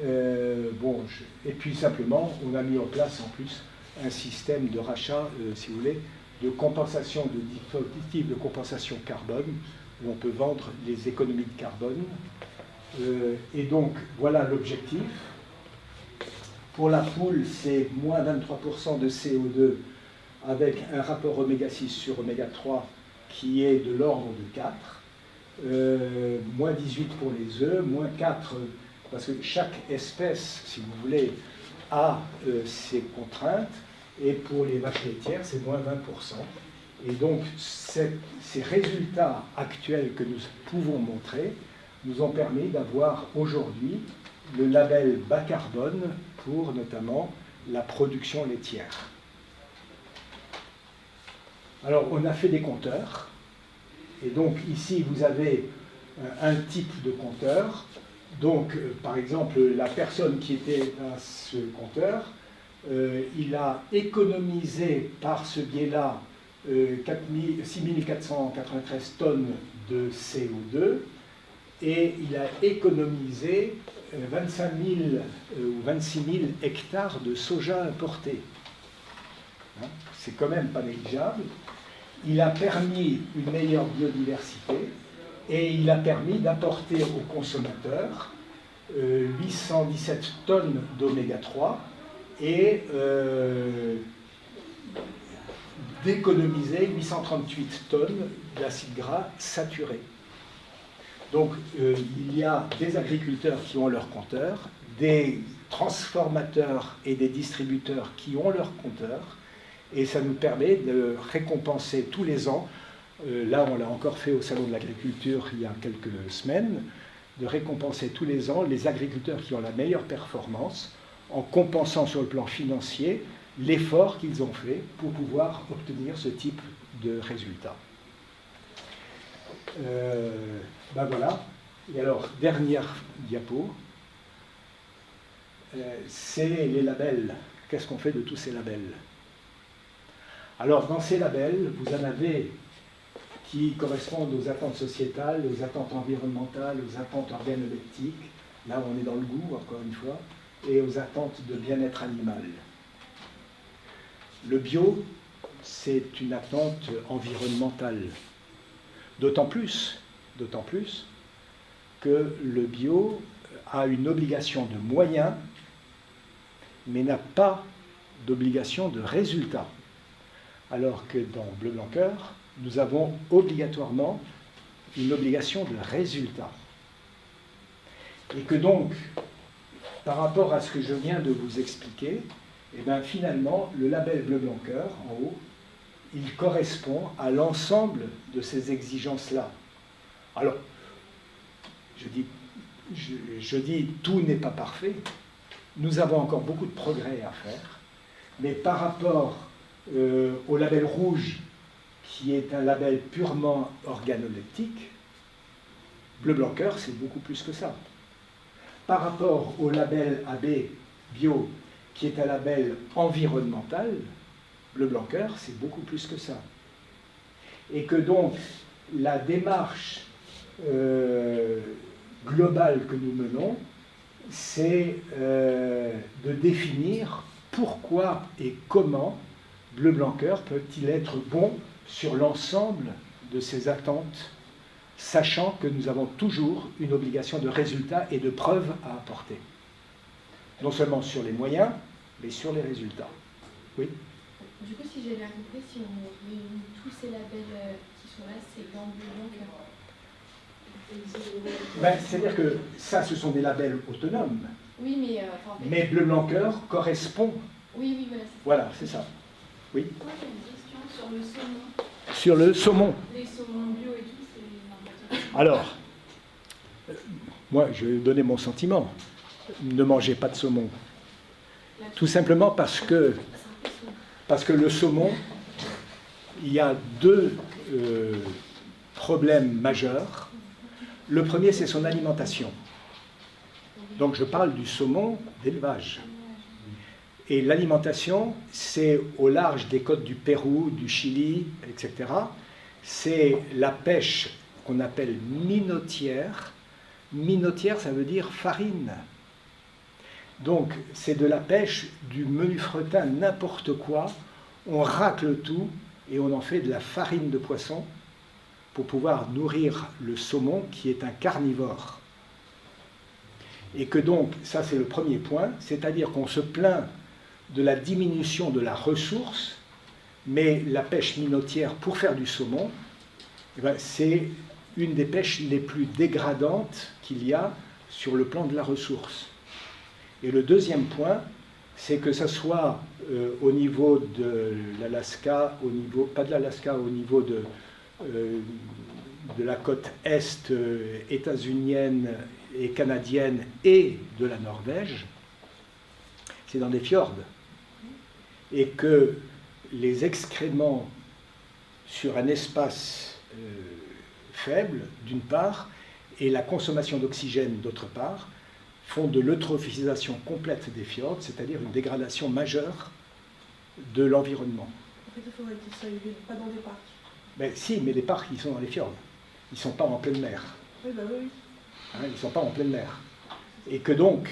Et puis simplement, on a mis en place en plus un système de rachat, si vous voulez, de compensation, de dispositif de compensation carbone, où on peut vendre les économies de carbone. Et donc, voilà l'objectif. Pour la poule, c'est moins 23% de CO2 avec un rapport oméga 6 sur oméga 3 qui est de l'ordre de 4, moins 18 pour les œufs, moins 4, parce que chaque espèce, si vous voulez, a ses contraintes, et pour les vaches laitières, c'est moins 20%. Et donc, ces résultats actuels que nous pouvons montrer nous ont permis d'avoir aujourd'hui le label bas carbone pour notamment la production laitière. Alors, on a fait des compteurs, et donc ici vous avez un type de compteur. Donc, par exemple, la personne qui était à ce compteur, il a économisé par ce biais-là 6493 tonnes de CO2 et il a économisé 25 000 ou 26 000 hectares de soja importé. Hein, c'est quand même pas négligeable. Il a permis une meilleure biodiversité et il a permis d'apporter aux consommateurs 817 tonnes d'oméga 3 et d'économiser 838 tonnes d'acide gras saturé. Donc, il y a des agriculteurs qui ont leur compteur, des transformateurs et des distributeurs qui ont leur compteur, et ça nous permet de récompenser tous les ans, là on l'a encore fait au Salon de l'Agriculture il y a quelques semaines, de récompenser tous les ans les agriculteurs qui ont la meilleure performance en compensant sur le plan financier l'effort qu'ils ont fait pour pouvoir obtenir ce type de résultat. Ben voilà. Et alors, dernière diapo, c'est les labels. Qu'est-ce qu'on fait de tous ces labels? Alors, dans ces labels, vous en avez qui correspondent aux attentes sociétales, aux attentes environnementales, aux attentes organoleptiques. Là, on est dans le goût, encore une fois, et aux attentes de bien-être animal. Le bio, c'est une attente environnementale. D'autant plus que le bio a une obligation de moyens, mais n'a pas d'obligation de résultat. Alors que dans Bleu Blanc Cœur, nous avons obligatoirement une obligation de résultat. Et que donc, par rapport à ce que je viens de vous expliquer, eh bien, finalement, le label Bleu Blanc Cœur, en haut, il correspond à l'ensemble de ces exigences-là. Alors, je dis tout n'est pas parfait, nous avons encore beaucoup de progrès à faire, mais par rapport au label rouge, qui est un label purement organoleptique, Bleu Blanc Cœur, c'est beaucoup plus que ça. Par rapport au label AB Bio, qui est un label environnemental, Bleu Blanc Cœur, c'est beaucoup plus que ça. Et que donc, la démarche globale que nous menons, c'est de définir pourquoi et comment Bleu Blanc Cœur peut-il être bon sur l'ensemble de ces attentes, sachant que nous avons toujours une obligation de résultat et de preuve à apporter. Non seulement sur les moyens, mais sur les résultats. Oui? Du coup, si j'ai bien compris, si on réunit tous ces labels qui sont là, c'est dans Bleu Blanc Cœur. C'est-à-dire que ça, ce sont des labels autonomes. Oui, mais... Mais Bleu Blanc Cœur correspond. Oui, voilà. Voilà, c'est ça. Oui? Moi, j'ai une question sur le saumon. Sur le saumon. Les saumons bio et tout, c'est... Alors, moi, je vais donner mon sentiment. Ne mangez pas de saumon. Tout simplement parce que le saumon, il y a deux problèmes majeurs. Le premier, c'est son alimentation. Donc je parle du saumon d'élevage. Et l'alimentation, c'est au large des côtes du Pérou, du Chili, etc. C'est la pêche qu'on appelle minotière. Minotière, ça veut dire farine. Donc, c'est de la pêche du menu fretin, n'importe quoi. On racle tout et on en fait de la farine de poisson pour pouvoir nourrir le saumon qui est un carnivore. Et que donc, ça c'est le premier point, c'est-à-dire qu'on se plaint de la diminution de la ressource, mais la pêche minotière pour faire du saumon, eh bien, c'est une des pêches les plus dégradantes qu'il y a sur le plan de la ressource. Et le deuxième point, c'est que ce soit au niveau de l'Alaska, pas de l'Alaska, au niveau de la côte est états-unienne et canadienne et de la Norvège, c'est dans des fjords. Et que les excréments sur un espace faible, d'une part, et la consommation d'oxygène, d'autre part, font de l'eutrophisation complète des fjords, c'est-à-dire une dégradation majeure de l'environnement. En fait, il faudrait qu'ils soient élevés, pas dans des parcs. Mais si, mais les parcs, ils sont dans les fjords. Ils ne sont pas en pleine mer. Oui, bah oui. Hein, ils ne sont pas en pleine mer. Et que donc,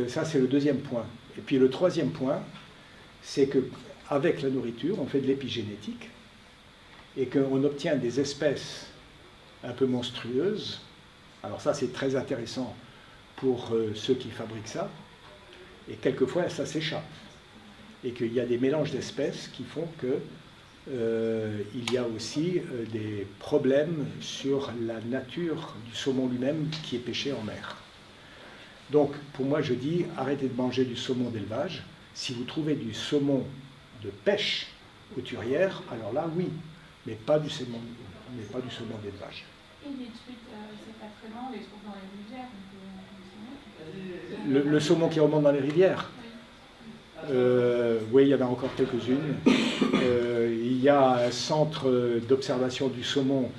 ça c'est le deuxième point. Et puis le troisième point, c'est qu'avec la nourriture, on fait de l'épigénétique et qu'on obtient des espèces un peu monstrueuses. Alors ça, c'est très intéressant pour ceux qui fabriquent ça. Et quelquefois, ça s'échappe. Et qu'il y a des mélanges d'espèces qui font que il y a aussi des problèmes sur la nature du saumon lui-même qui est pêché en mer. Donc, pour moi, je dis, arrêtez de manger du saumon d'élevage. Si vous trouvez du saumon de pêche hauturière, alors là, oui, mais pas du saumon d'élevage. Et les truites, c'est pas très loin, on les trouve dans les rivières. Le saumon qui remonte dans les rivières, oui, il y en a encore quelques-unes. Il y a un centre d'observation du saumon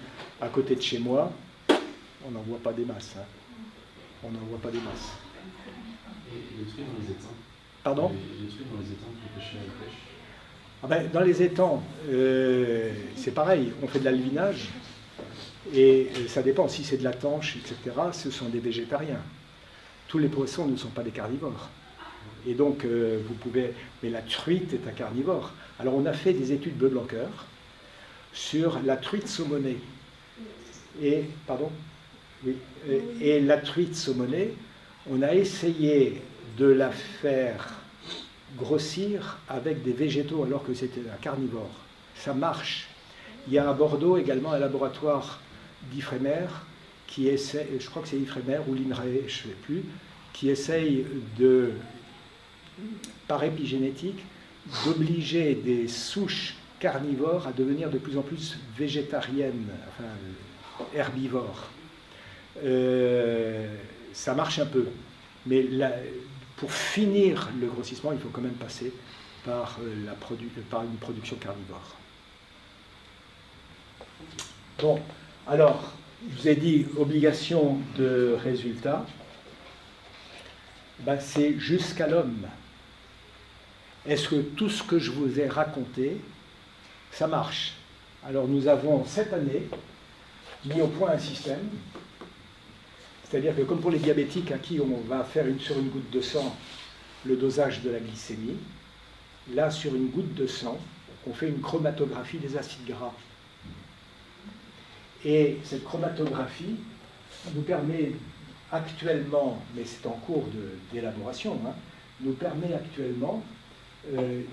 à côté de chez moi. On n'en voit pas des masses. Hein. On n'en voit pas des masses. Et les truites dans les étangs? Pardon? Les truites dans les étangs qui pêchent à la pêche? Ah ben, dans les étangs, c'est pareil, on fait de l'alvinage. Et ça dépend, si c'est de la tanche, etc., ce sont des végétariens. Tous les poissons ne sont pas des carnivores. Et donc, vous pouvez... Mais la truite est un carnivore. Alors, on a fait des études bleu blanc cœur sur la truite saumonée. Et, pardon? Oui. Et la truite saumonée, on a essayé de la faire grossir avec des végétaux alors que c'était un carnivore. Ça marche. Il y a à Bordeaux également un laboratoire d'Ifremer qui essaie, je crois que c'est Ifremer ou l'INRAE, je ne sais plus, qui essaye de, par épigénétique, d'obliger des souches carnivores à devenir de plus en plus végétariennes, enfin herbivores. Ça marche un peu, mais pour finir le grossissement, il faut quand même passer par une production carnivore. Bon, alors, je vous ai dit obligation de résultat, ben, c'est jusqu'à l'homme. Est-ce que tout ce que je vous ai raconté, ça marche? Alors nous avons cette année mis au point un système, c'est-à-dire que comme pour les diabétiques à qui on va faire sur une goutte de sang le dosage de la glycémie, là sur une goutte de sang, on fait une chromatographie des acides gras. Et cette chromatographie nous permet actuellement, mais c'est en cours d'élaboration, hein, nous permet actuellement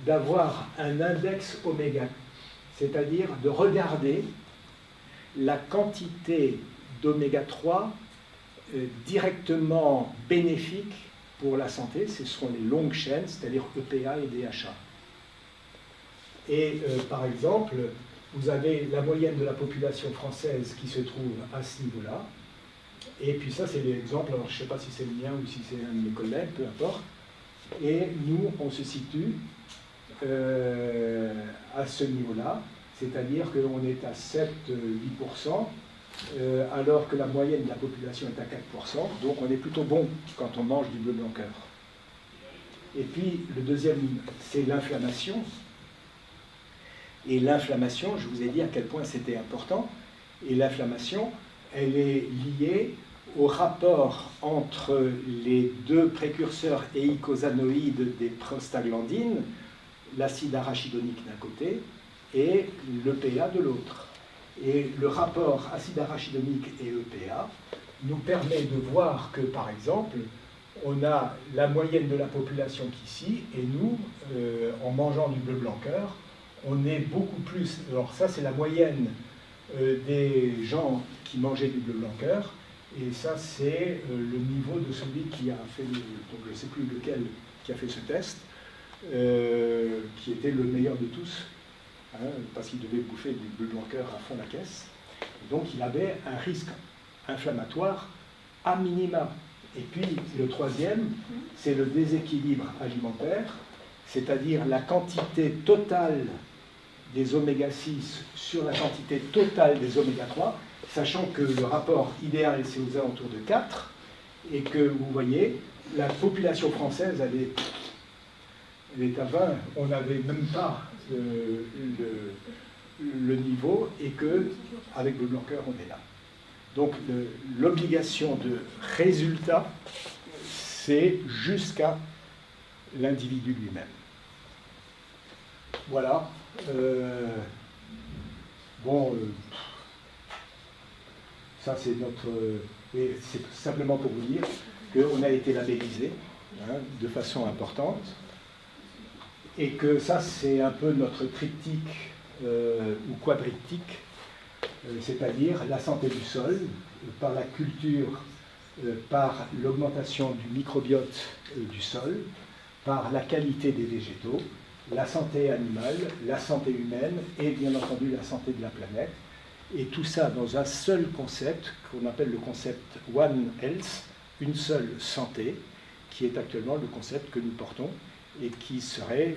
d'avoir un index oméga, c'est-à-dire de regarder la quantité d'oméga 3 directement bénéfique pour la santé. Ce sont les longues chaînes, c'est-à-dire EPA et DHA. Et par exemple, vous avez la moyenne de la population française qui se trouve à ce niveau-là. Et puis ça, c'est l'exemple, alors je ne sais pas si c'est le mien ou si c'est un de mes collègues, peu importe. Et nous, on se situe à ce niveau-là, c'est-à-dire qu'on est à 7-8%, alors que la moyenne de la population est à 4%, donc on est plutôt bon quand on mange du bleu blanc cœur. Et puis, le deuxième, c'est l'inflammation. Et l'inflammation, je vous ai dit à quel point c'était important, et l'inflammation, elle est liée au rapport entre les deux précurseurs éicosanoïdes des prostaglandines, l'acide arachidonique d'un côté et l'EPA de l'autre. Et le rapport acide arachidonique et EPA nous permet de voir que, par exemple, on a la moyenne de la population qu'ici, et nous, en mangeant du bleu blanc cœur, on est beaucoup plus... Alors ça, c'est la moyenne des gens qui mangeaient du bleu blanc cœur, et ça, c'est le niveau de celui qui a fait, donc je ne sais plus lequel, qui a fait ce test, qui était le meilleur de tous, hein, parce qu'il devait bouffer du bleu blanc cœur à fond la caisse. Donc il avait un risque inflammatoire à minima. Et puis le troisième, c'est le déséquilibre alimentaire, c'est-à-dire la quantité totale des oméga 6 sur la quantité totale des oméga 3, sachant que le rapport idéal c'est aux alentours de 4, et que vous voyez, la population française elle est à 20, on n'avait même pas le niveau, et que avec le blanc cœur on est là. Donc l'obligation de résultat, c'est jusqu'à l'individu lui-même. Voilà. Ça c'est notre... c'est simplement pour vous dire qu'on a été labellisé, hein, de façon importante, et que ça c'est un peu notre triptyque ou quadriptyque, c'est-à-dire la santé du sol, par la culture, par l'augmentation du microbiote du sol, par la qualité des végétaux, la santé animale, la santé humaine et bien entendu la santé de la planète. Et tout ça dans un seul concept qu'on appelle le concept One Health, une seule santé, qui est actuellement le concept que nous portons et qui serait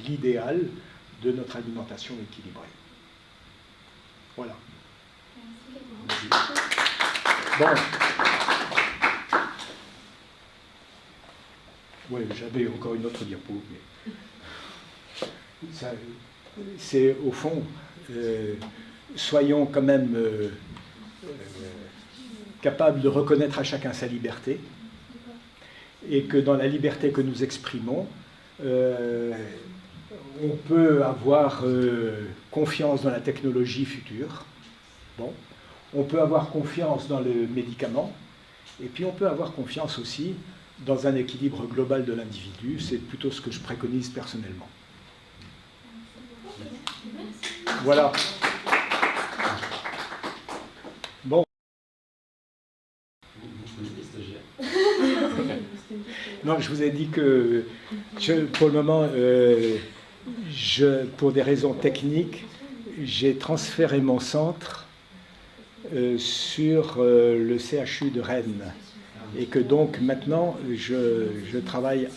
l'idéal de notre alimentation équilibrée. Voilà. Bon. Oui, j'avais encore une autre diapo, mais c'est au fond, soyons quand même capables de reconnaître à chacun sa liberté, et que dans la liberté que nous exprimons, on peut avoir confiance dans la technologie future, bon. On peut avoir confiance dans le médicament, et puis on peut avoir confiance aussi dans un équilibre global de l'individu. C'est plutôt ce que je préconise personnellement. Voilà. Bon. Vous connaissez les stagiaires? Non, je vous ai dit que pour le moment, pour des raisons techniques, j'ai transféré mon centre sur le CHU de Rennes. Et que donc maintenant, je travaille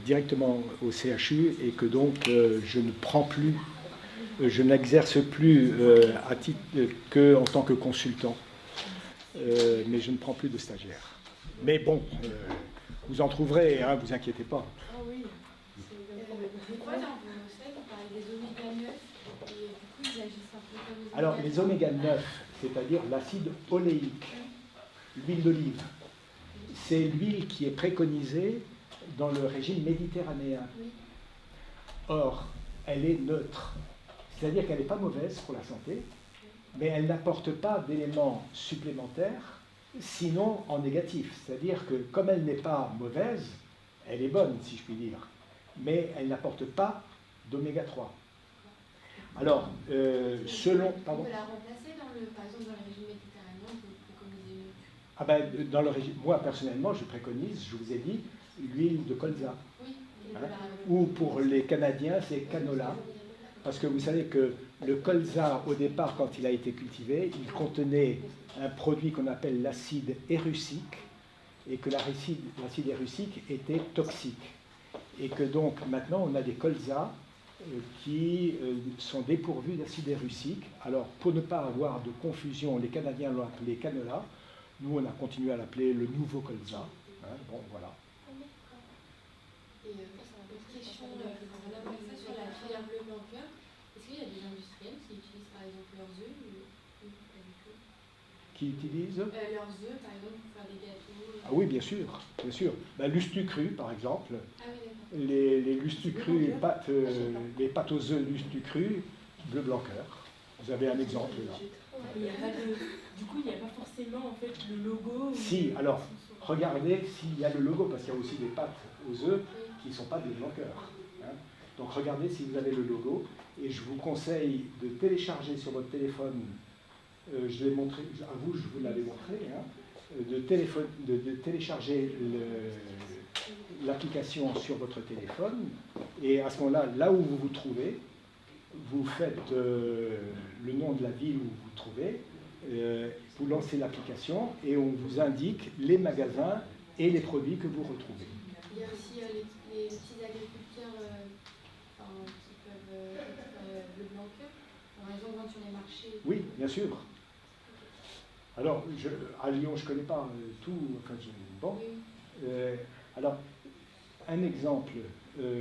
directement au CHU et que donc je ne prends plus, je n'exerce plus à titre qu'en tant que consultant, mais je ne prends plus de stagiaires. Mais bon, vous en trouverez, hein, vous inquiétez pas. Ah oui. Des fois, dans vos slides, vous parlez des oméga 9 et du coup, ils agissent un peu comme les Alors, les oméga 9, c'est-à-dire l'acide oléique, l'huile d'olive, c'est l'huile qui est préconisée dans le régime méditerranéen. Or, elle est neutre, c'est-à-dire qu'elle n'est pas mauvaise pour la santé, mais elle n'apporte pas d'éléments supplémentaires, sinon en négatif. C'est-à-dire que comme elle n'est pas mauvaise, elle est bonne, si je puis dire, mais elle n'apporte pas d'oméga 3. Alors, selon... On peut la remplacer, par exemple, dans le régime méditerranéen, vous préconisez une... Ah ben, dans le régime, moi personnellement, je préconise, je vous ai dit, l'huile de colza. Oui. Hein, ou pour les Canadiens, c'est canola. Parce que vous savez que le colza, au départ, quand il a été cultivé, il contenait un produit qu'on appelle l'acide érucique, et que l'acide érucique était toxique. Et que donc, maintenant, on a des colzas qui sont dépourvus d'acide érucique. Alors, pour ne pas avoir de confusion, les Canadiens l'ont appelé canola. Nous, on a continué à l'appeler le nouveau colza. Hein, bon, voilà. Et ça m'a une question, on a ça sur la filière bleu blanc cœur. Est-ce qu'il y a des industriels qui utilisent par exemple leurs œufs ou pas du tout? Qui utilisent leurs œufs, par exemple, pour faire des gâteaux. Ah oui, bien sûr, bien sûr. Ben, Lustucru, par exemple. Ah oui, d'accord. Les Lustucru, les pâtes aux œufs Lustucru, bleu blanc cœur. Vous avez un exemple là. Il y a pas de... Du coup, il n'y a pas forcément en fait le logo. Si, alors, regardez s'il y a le logo, parce qu'il y a aussi des pâtes aux œufs qui ne sont pas des blancs cœur. Hein. Donc regardez si vous avez le logo, et je vous conseille de télécharger sur votre téléphone, je l'ai montré, à vous je vous l'avais montré, hein, de télécharger l'application sur votre téléphone, et à ce moment-là, là où vous vous trouvez, vous faites le nom de la ville où vous vous trouvez, vous lancez l'application et on vous indique les magasins et les produits que vous retrouvez. Il y a aussi les petits agriculteurs qui peuvent être bleu blanc cœur. Par exemple, vendre sur les marchés. Oui, bien sûr. Alors, à Lyon, je ne connais pas tout. Enfin, bon. Alors, un exemple,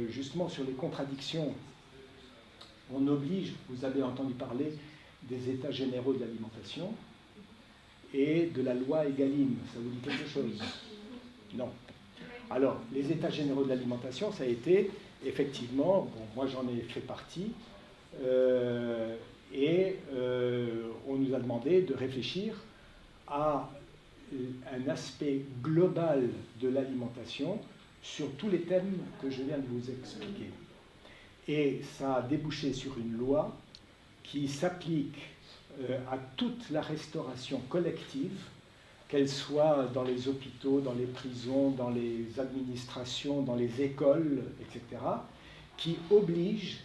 justement, sur les contradictions. On oblige, vous avez entendu parler des États généraux de l'alimentation et de la loi Egalim. Ça vous dit quelque chose? Non. Alors, les États généraux de l'alimentation, ça a été, effectivement, bon, moi j'en ai fait partie, et on nous a demandé de réfléchir à un aspect global de l'alimentation sur tous les thèmes que je viens de vous expliquer. Et ça a débouché sur une loi qui s'applique à toute la restauration collective, qu'elle soit dans les hôpitaux, dans les prisons, dans les administrations, dans les écoles, etc., qui oblige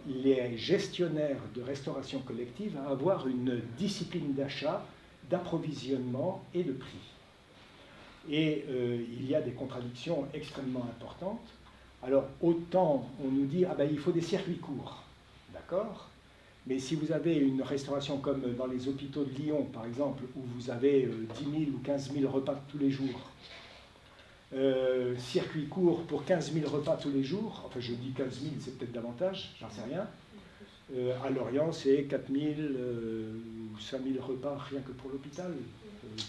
les gestionnaires de restauration collective à avoir une discipline d'achat, d'approvisionnement et de prix. Et il y a des contradictions extrêmement importantes. Alors, autant on nous dit, ah ben, il faut des circuits courts, d'accord ? Mais si vous avez une restauration comme dans les hôpitaux de Lyon, par exemple, où vous avez 10 000 ou 15 000 repas tous les jours, circuit court pour 15 000 repas tous les jours, enfin je dis 15 000, c'est peut-être davantage, j'en sais rien. À Lorient, c'est 4 000 ou 5 000 repas rien que pour l'hôpital.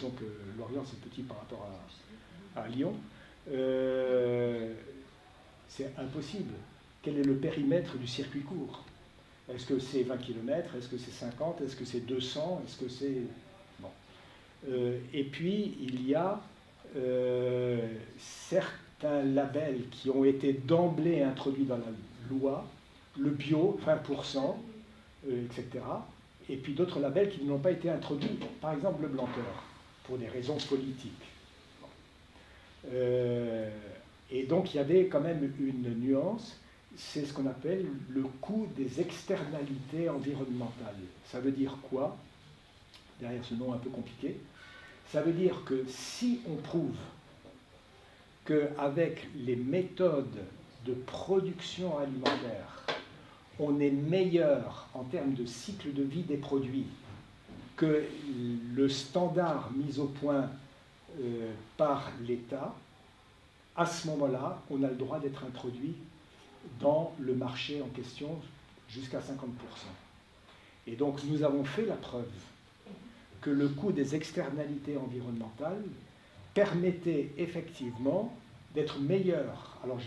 Donc Lorient, c'est petit par rapport à Lyon. C'est impossible. Quel est le périmètre du circuit court? Est-ce que c'est 20 km? Est-ce que c'est 50? Est-ce que c'est 200? Est-ce que c'est... Bon. Et puis, il y a certains labels qui ont été d'emblée introduits dans la loi, le bio, 20%, etc. Et puis d'autres labels qui n'ont pas été introduits, par exemple le blanqueur, pour des raisons politiques. Et donc, il y avait quand même une nuance. C'est ce qu'on appelle le coût des externalités environnementales. Ça veut dire quoi? Derrière ce nom un peu compliqué, ça veut dire que si on prouve qu'avec les méthodes de production alimentaire, on est meilleur en termes de cycle de vie des produits que le standard mis au point par l'État, à ce moment-là, on a le droit d'être introduit dans le marché en question jusqu'à 50%. Et donc nous avons fait la preuve que le coût des externalités environnementales permettait effectivement d'être meilleur. Alors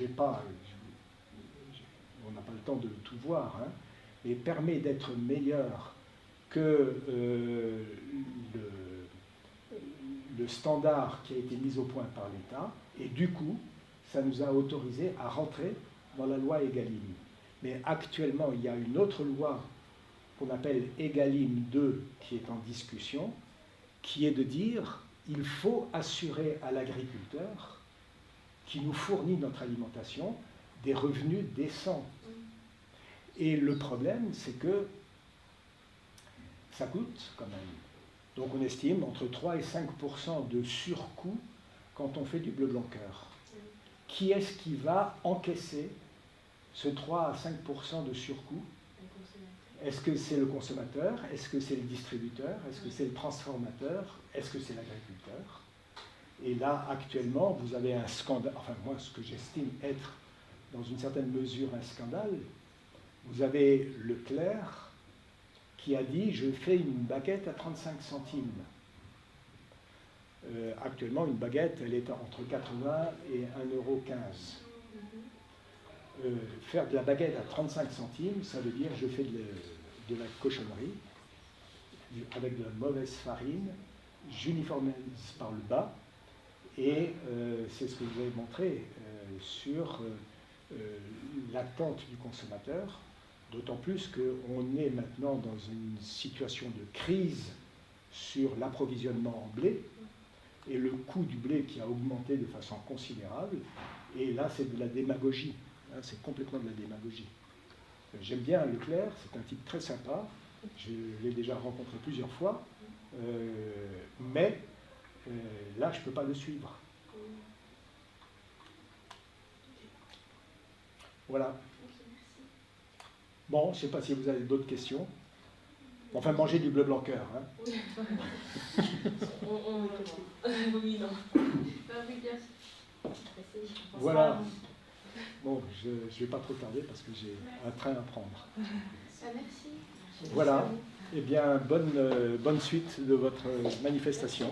on n'a pas le temps de tout voir, hein, mais permet d'être meilleur que le standard qui a été mis au point par l'État, et du coup, ça nous a autorisé à rentrer dans la loi Egalim. Mais actuellement, il y a une autre loi qu'on appelle Egalim 2 qui est en discussion, qui est de dire il faut assurer à l'agriculteur qui nous fournit notre alimentation des revenus décents. Et le problème, c'est que ça coûte quand même. Donc on estime entre 3 et 5% de surcoût quand on fait du bleu blanc cœur. Qui est-ce qui va encaisser ce 3 à 5% de surcoût? Est-ce que c'est le consommateur? Est-ce que c'est le distributeur? Est-ce que c'est le transformateur? Est-ce que c'est l'agriculteur? Et là, actuellement, vous avez un scandale, enfin moi, ce que j'estime être dans une certaine mesure un scandale. Vous avez Leclerc qui a dit « je fais une baguette à 35 centimes ». Actuellement, une baguette, elle est entre 80 et 1,15 €. Faire de la baguette à 35 centimes, ça veut dire je fais de la cochonnerie avec de la mauvaise farine, j'uniformise par le bas, et c'est ce que je vous avais montré sur l'attente du consommateur, d'autant plus qu'on est maintenant dans une situation de crise sur l'approvisionnement en blé, et le coût du blé qui a augmenté de façon considérable, et là c'est de la démagogie, hein, c'est complètement de la démagogie. J'aime bien Leclerc, c'est un type très sympa, je l'ai déjà rencontré plusieurs fois, mais là je ne peux pas le suivre. Voilà. Bon, je ne sais pas si vous avez d'autres questions. Enfin, manger du bleu blanc cœur. Hein. Oui, non. Voilà. Bon, je ne vais pas trop tarder parce que j'ai un train à prendre. Merci. Voilà. Eh bien, bonne suite de votre manifestation.